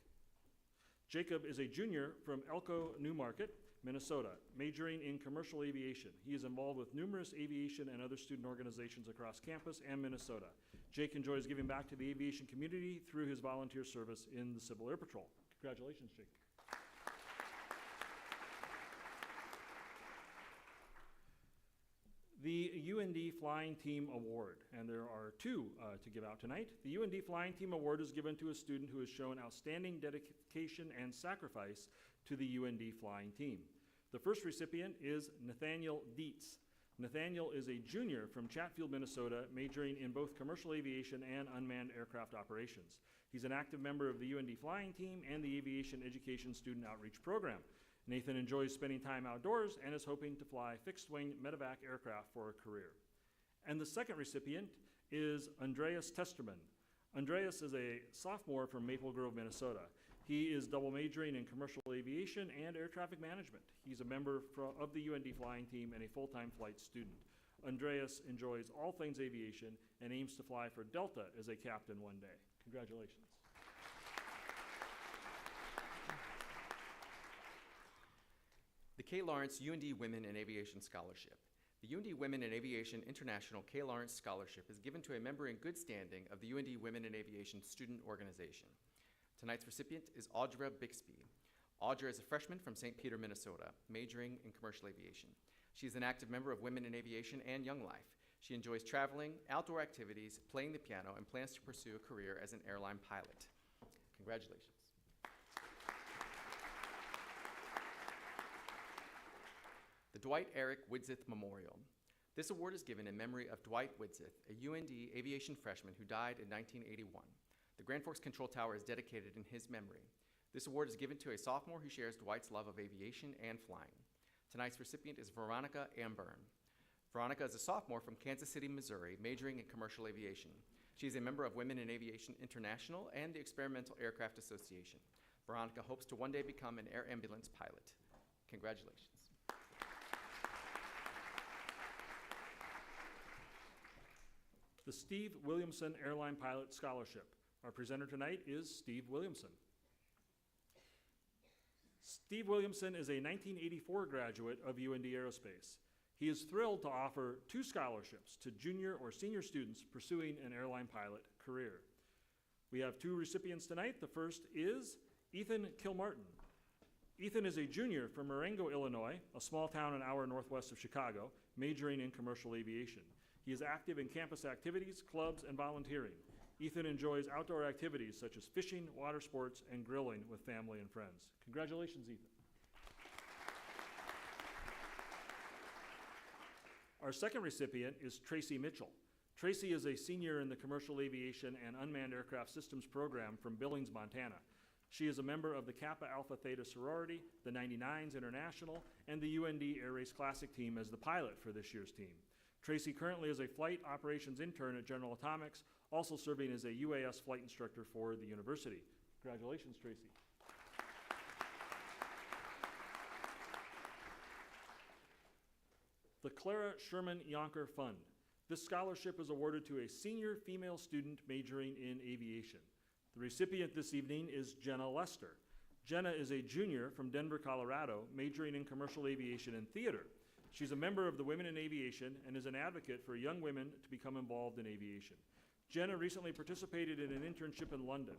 Jacob is a junior from Elko, Newmarket, Minnesota, majoring in commercial aviation. He is involved with numerous aviation and other student organizations across campus and Minnesota. Jake enjoys giving back to the aviation community through his volunteer service in the Civil Air Patrol. Congratulations, Jake. The UND Flying Team Award, and there are 2 to give out tonight. The UND Flying Team Award is given to a student who has shown outstanding dedication and sacrifice to the UND Flying Team. The first recipient is Nathaniel Dietz. Nathaniel is a junior from Chatfield, Minnesota, majoring in both commercial aviation and unmanned aircraft operations. He's an active member of the UND Flying Team and the Aviation Education Student Outreach Program. Nathan enjoys spending time outdoors and is hoping to fly fixed-wing medevac aircraft for a career. And the second recipient is Andreas Testerman. Andreas is a sophomore from Maple Grove, Minnesota. He is double majoring in commercial aviation and air traffic management. He's a member of the UND flying team and a full-time flight student. Andreas enjoys all things aviation and aims to fly for Delta as a captain one day. Congratulations. The K. Lawrence UND Women in Aviation Scholarship. The UND Women in Aviation International K. Lawrence Scholarship is given to a member in good standing of the UND Women in Aviation Student Organization. Tonight's recipient is Audra Bixby. Audra is a freshman from St. Peter, Minnesota, majoring in commercial aviation. She is an active member of Women in Aviation and Young Life. She enjoys traveling, outdoor activities, playing the piano, and plans to pursue a career as an airline pilot. Congratulations. The Dwight Eric Widsith Memorial. This award is given in memory of Dwight Widsith, a UND aviation freshman who died in 1981. The Grand Forks Control Tower is dedicated in his memory. This award is given to a sophomore who shares Dwight's love of aviation and flying. Tonight's recipient is Veronica Amburn. Veronica is a sophomore from Kansas City, Missouri, majoring in commercial aviation. She is a member of Women in Aviation International and the Experimental Aircraft Association. Veronica hopes to one day become an air ambulance pilot. Congratulations. The Steve Williamson Airline Pilot Scholarship. Our presenter tonight is Steve Williamson. Steve Williamson is a 1984 graduate of UND Aerospace. He is thrilled to offer 2 scholarships to junior or senior students pursuing an airline pilot career. We have 2 recipients tonight. The first is Ethan Kilmartin. Ethan is a junior from Marengo, Illinois, a small town an hour northwest of Chicago, majoring in commercial aviation. He is active in campus activities, clubs, and volunteering. Ethan enjoys outdoor activities such as fishing, water sports, and grilling with family and friends. Congratulations, Ethan. Our second recipient is Tracy Mitchell. Tracy is a senior in the Commercial Aviation and Unmanned Aircraft Systems program from Billings, Montana. She is a member of the Kappa Alpha Theta sorority, the 99s International, and the UND Air Race Classic team as the pilot for this year's team. Tracy currently is a flight operations intern at General Atomics, also serving as a UAS flight instructor for the university. Congratulations, Tracy. The Clara Sherman Yonker Fund. This scholarship is awarded to a senior female student majoring in aviation. The recipient this evening is Jenna Lester. Jenna is a junior from Denver, Colorado, majoring in commercial aviation and theater. She's a member of the Women in Aviation and is an advocate for young women to become involved in aviation. Jenna recently participated in an internship in London.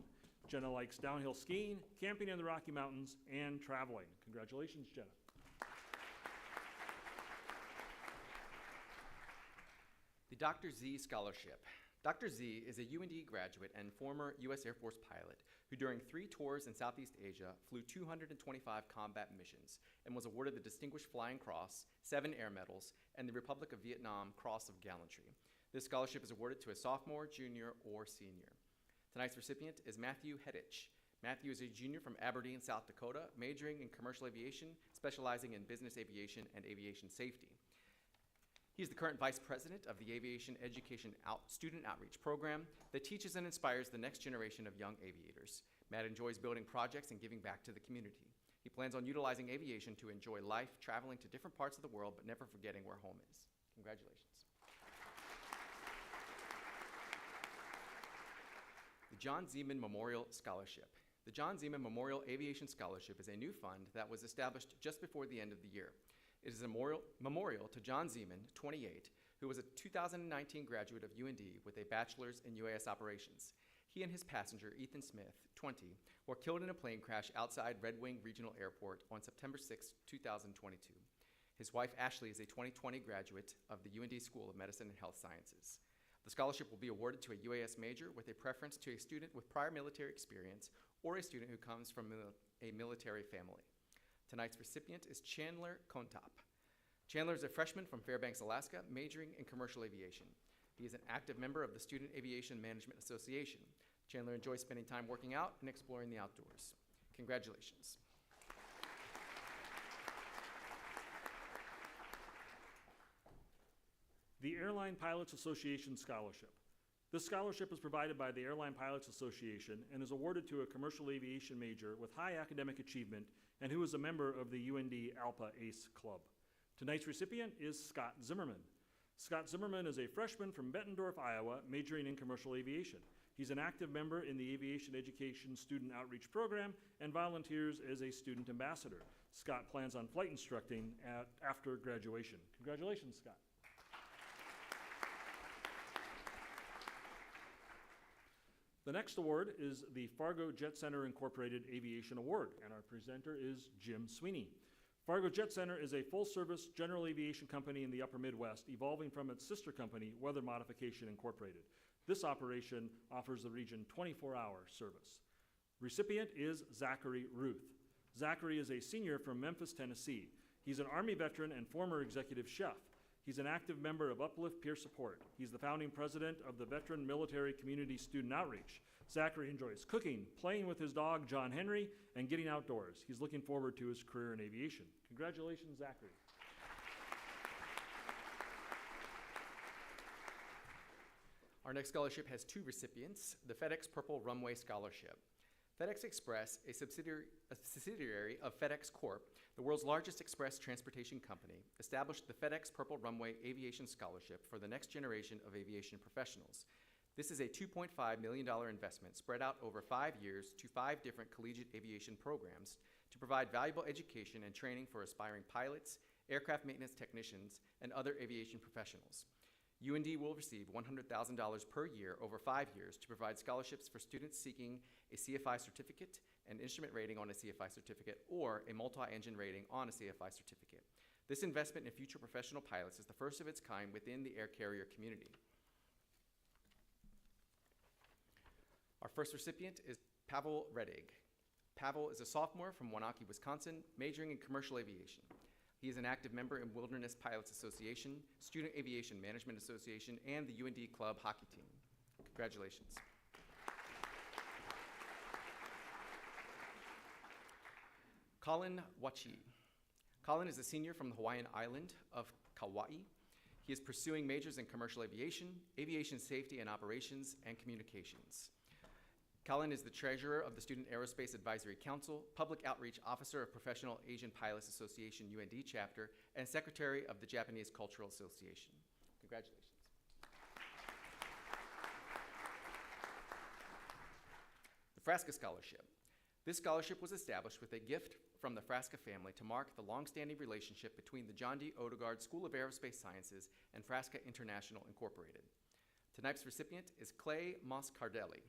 Jenna likes downhill skiing, camping in the Rocky Mountains, and traveling. Congratulations, Jenna. The Dr. Z Scholarship. Dr. Z is a UND graduate and former U.S. Air Force pilot who during 3 tours in Southeast Asia flew 225 combat missions and was awarded the Distinguished Flying Cross, 7 Air Medals, and the Republic of Vietnam Cross of Gallantry. This scholarship is awarded to a sophomore, junior, or senior. Tonight's recipient is Matthew Hedich. Matthew is a junior from Aberdeen, South Dakota, majoring in commercial aviation, specializing in business aviation and aviation safety. He is the current vice president of the Aviation Education Student Outreach Program that teaches and inspires the next generation of young aviators. Matt enjoys building projects and giving back to the community. He plans on utilizing aviation to enjoy life, traveling to different parts of the world, but never forgetting where home is. Congratulations. The John Zeman Memorial Scholarship. The John Zeman Memorial Aviation Scholarship is a new fund that was established just before the end of the year. It is a memorial to John Zeman, 28, who was a 2019 graduate of UND with a bachelor's in UAS operations. He and his passenger, Ethan Smith, 20, were killed in a plane crash outside Red Wing Regional Airport on September 6, 2022. His wife, Ashley, is a 2020 graduate of the UND School of Medicine and Health Sciences. The scholarship will be awarded to a UAS major with a preference to a student with prior military experience or a student who comes from a military family. Tonight's recipient is Chandler Kontop. Chandler is a freshman from Fairbanks, Alaska, majoring in commercial aviation. He is an active member of the Student Aviation Management Association. Chandler enjoys spending time working out and exploring the outdoors. Congratulations. The Airline Pilots Association Scholarship. This scholarship is provided by the Airline Pilots Association and is awarded to a commercial aviation major with high academic achievement and who is a member of the UND Alpha Ace Club. Tonight's recipient is Scott Zimmerman. Scott Zimmerman is a freshman from Bettendorf, Iowa, majoring in commercial aviation. He's an active member in the Aviation Education Student Outreach Program and volunteers as a student ambassador. Scott plans on flight instructing after graduation. Congratulations, Scott. The next award is the Fargo Jet Center Incorporated Aviation Award, and our presenter is Jim Sweeney. Fargo Jet Center is a full-service general aviation company in the upper Midwest, evolving from its sister company, Weather Modification Incorporated. This operation offers the region 24-hour service. Recipient is Zachary Ruth. Zachary is a senior from Memphis, Tennessee. He's an Army veteran and former executive chef. He's an active member of Uplift Peer Support. He's the founding president of the Veteran Military Community Student Outreach. Zachary enjoys cooking, playing with his dog, John Henry, and getting outdoors. He's looking forward to his career in aviation. Congratulations, Zachary. Our next scholarship has two recipients, the FedEx Purple Runway Scholarship. FedEx Express, a subsidiary of FedEx Corp., the world's largest express transportation company, established the FedEx Purple Runway Aviation Scholarship for the next generation of aviation professionals. This is a $2.5 million investment spread out over 5 years to 5 different collegiate aviation programs to provide valuable education and training for aspiring pilots, aircraft maintenance technicians, and other aviation professionals. UND will receive $100,000 per year over 5 years to provide scholarships for students seeking a CFI certificate, an instrument rating on a CFI certificate, or a multi-engine rating on a CFI certificate. This investment in future professional pilots is the first of its kind within the air carrier community. Our first recipient is Pavel Redig. Pavel is a sophomore from Wanaki, Wisconsin, majoring in commercial aviation. He is an active member in Wilderness Pilots Association, Student Aviation Management Association, and the UND Club hockey team. Congratulations. Colin Wachi. Colin is a senior from the Hawaiian island of Kauai. He is pursuing majors in commercial aviation, aviation safety and operations, and communications. Colin is the treasurer of the Student Aerospace Advisory Council, public outreach officer of Professional Asian Pilots Association UND chapter, and secretary of the Japanese Cultural Association. Congratulations. The Frasca Scholarship. This scholarship was established with a gift from the Frasca family to mark the longstanding relationship between the John D. Odegard School of Aerospace Sciences and Frasca International Incorporated. Tonight's recipient is Clay Moscardelli.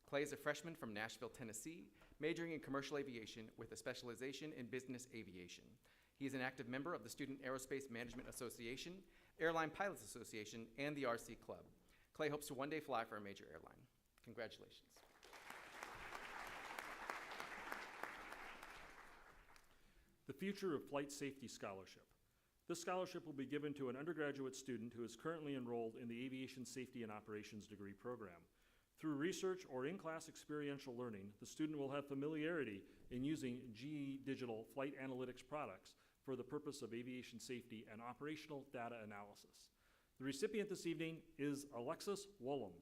Clay is a freshman from Nashville, Tennessee, majoring in commercial aviation with a specialization in business aviation. He is an active member of the Student Aerospace Management Association, Airline Pilots Association, and the RC Club. Clay hopes to one day fly for a major airline. Congratulations. The Future of Flight Safety Scholarship. This scholarship will be given to an undergraduate student who is currently enrolled in the Aviation Safety and Operations degree program. Through research or in-class experiential learning, the student will have familiarity in using GE Digital flight analytics products for the purpose of aviation safety and operational data analysis. The recipient this evening is Alexis Wollum.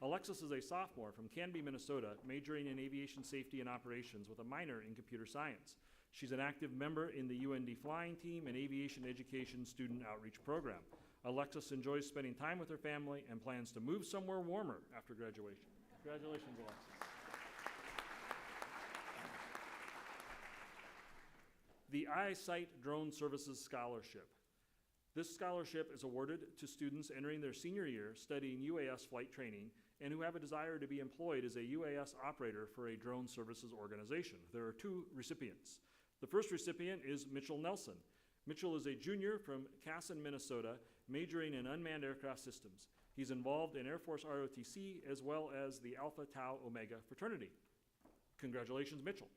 Alexis is a sophomore from Canby, Minnesota, majoring in aviation safety and operations with a minor in computer science. She's an active member in the UND flying team and aviation education student outreach program. Alexis enjoys spending time with her family and plans to move somewhere warmer after graduation. Congratulations, Alexis. The iSight Drone Services Scholarship. This scholarship is awarded to students entering their senior year studying UAS flight training and who have a desire to be employed as a UAS operator for a drone services organization. There are two recipients. The first recipient is Mitchell Nelson. Mitchell is a junior from Casson, Minnesota, majoring in unmanned aircraft systems. He's involved in Air Force ROTC as well as the Alpha Tau Omega fraternity. Congratulations, Mitchell.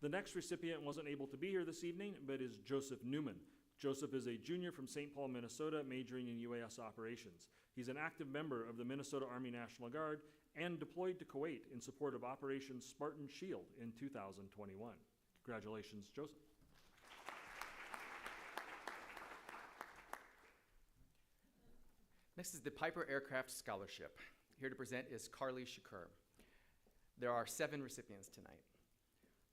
The next recipient wasn't able to be here this evening, but is Joseph Newman. Joseph is a junior from St. Paul, Minnesota, majoring in UAS operations. He's an active member of the Minnesota Army National Guard and deployed to Kuwait in support of Operation Spartan Shield in 2021. Congratulations, Joseph. Next is the Piper Aircraft Scholarship. Here to present is Carly Shakur. There are 7 recipients tonight.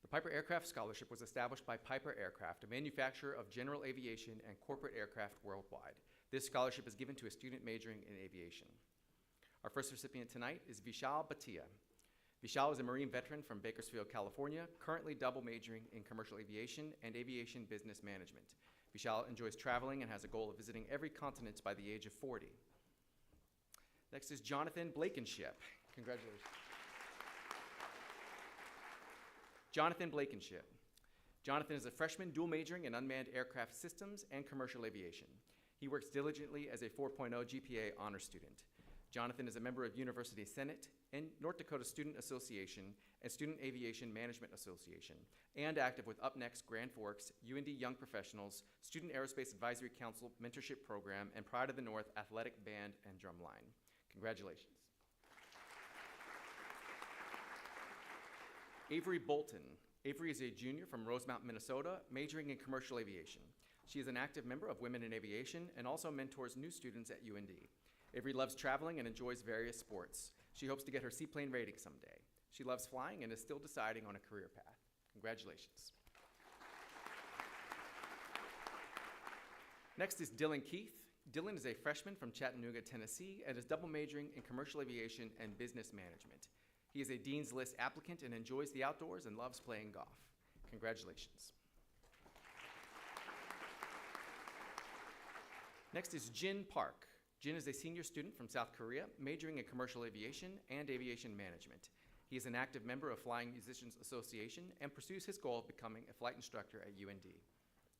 The Piper Aircraft Scholarship was established by Piper Aircraft, a manufacturer of general aviation and corporate aircraft worldwide. This scholarship is given to a student majoring in aviation. Our first recipient tonight is Vishal Bhatia. Vishal is a Marine veteran from Bakersfield, California, currently double majoring in commercial aviation and aviation business management. Vishal enjoys traveling and has a goal of visiting every continent by the age of 40. Next is Jonathan Blankenship. Congratulations. Jonathan Blankenship. Jonathan is a freshman dual majoring in unmanned aircraft systems and commercial aviation. He works diligently as a 4.0 GPA honor student. Jonathan is a member of University Senate and North Dakota Student Association and Student Aviation Management Association, and active with Up Next Grand Forks, UND Young Professionals, Student Aerospace Advisory Council Mentorship Program, and Pride of the North Athletic Band and Drumline. Congratulations. Avery Bolton. Avery is a junior from Rosemount, Minnesota, majoring in commercial aviation. She is an active member of Women in Aviation and also mentors new students at UND. Avery loves traveling and enjoys various sports. She hopes to get her seaplane rating someday. She loves flying and is still deciding on a career path. Congratulations. Next is Dylan Keith. Dylan is a freshman from Chattanooga, Tennessee, and is double majoring in commercial aviation and business management. He is a Dean's List applicant and enjoys the outdoors and loves playing golf. Congratulations. Next is Jin Park. Jin is a senior student from South Korea, majoring in commercial aviation and aviation management. He is an active member of Flying Musicians Association and pursues his goal of becoming a flight instructor at UND.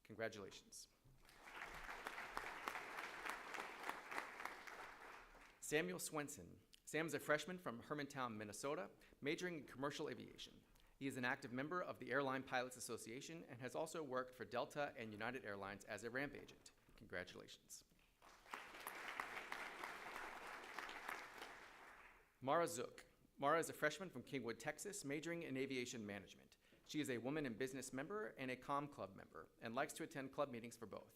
Congratulations. Samuel Swenson. Sam is a freshman from Hermantown, Minnesota, majoring in commercial aviation. He is an active member of the Airline Pilots Association and has also worked for Delta and United Airlines as a ramp agent. Congratulations. Mara Zook. Mara is a freshman from Kingwood, Texas, majoring in aviation management. She is a Woman in Business member and a COM Club member and likes to attend club meetings for both.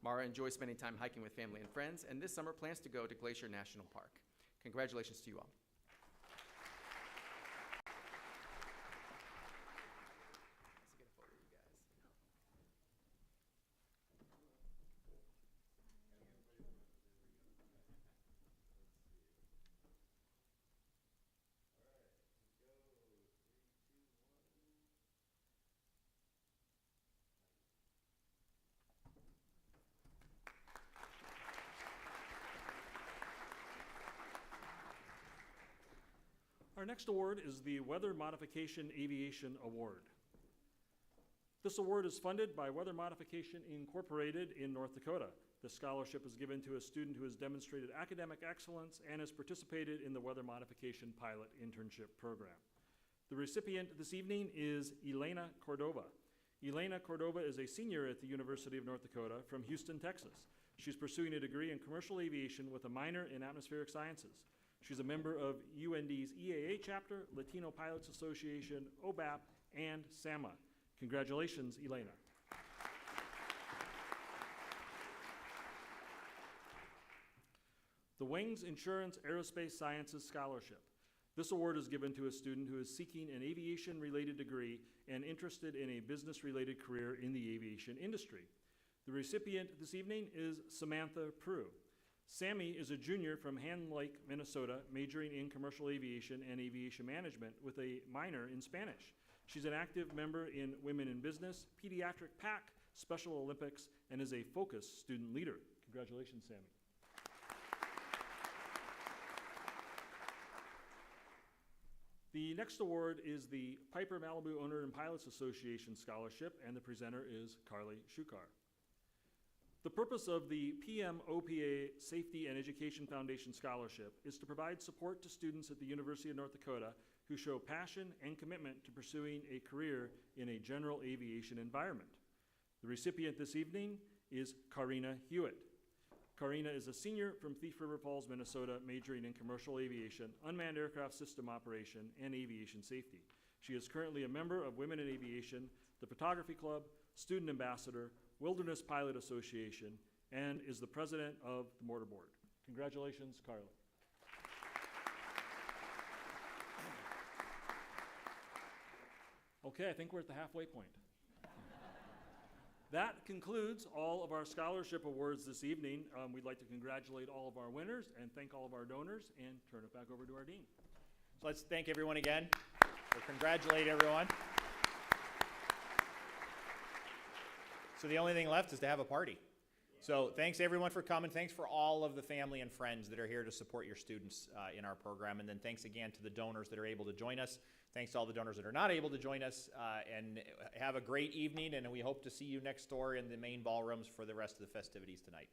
Mara enjoys spending time hiking with family and friends, and this summer plans to go to Glacier National Park. Congratulations to you all. Let's get a photo of you guys. Our next award is the Weather Modification Aviation Award. This award is funded by Weather Modification Incorporated in North Dakota. The scholarship is given to a student who has demonstrated academic excellence and has participated in the Weather Modification Pilot Internship Program. The recipient this evening is Elena Cordova. Elena Cordova is a senior at the University of North Dakota from Houston, Texas. She's pursuing a degree in commercial aviation with a minor in atmospheric sciences. She's a member of UND's EAA chapter, Latino Pilots Association, OBAP, and SAMA. Congratulations, Elena. The Wings Insurance Aerospace Sciences Scholarship. This award is given to a student who is seeking an aviation-related degree and interested in a business-related career in the aviation industry. The recipient this evening is Samantha Prue. Sammy is a junior from Hand Lake, Minnesota, majoring in commercial aviation and aviation management with a minor in Spanish. She's an active member in Women in Business, Pediatric PAC, Special Olympics, and is a focused student leader. Congratulations, Sammy. The next award is the Piper Malibu Owner and Pilots Association Scholarship, and the presenter is Carly Shukar. The purpose of the PMOPA Safety and Education Foundation Scholarship is to provide support to students at the University of North Dakota who show passion and commitment to pursuing a career in a general aviation environment. The recipient this evening is Karina Hewitt. Karina is a senior from Thief River Falls, Minnesota, majoring in commercial aviation, unmanned aircraft system operation, and aviation safety. She is currently a member of Women in Aviation, the Photography Club, Student Ambassador, Wilderness Pilot Association, and is the president of the Mortar Board. Congratulations, Carla. Okay, I think we're at the halfway point. That concludes all of our scholarship awards this evening. We'd like to congratulate all of our winners and thank all of our donors and turn it back over to our dean. So let's thank everyone again, or congratulate everyone. So the only thing left is to have a party. So thanks everyone for coming. Thanks for all of the family and friends that are here to support your students in our program. And then thanks again to the donors that are able to join us. Thanks to all the donors that are not able to join us. And have a great evening, and we hope to see you next door in the main ballrooms for the rest of the festivities tonight.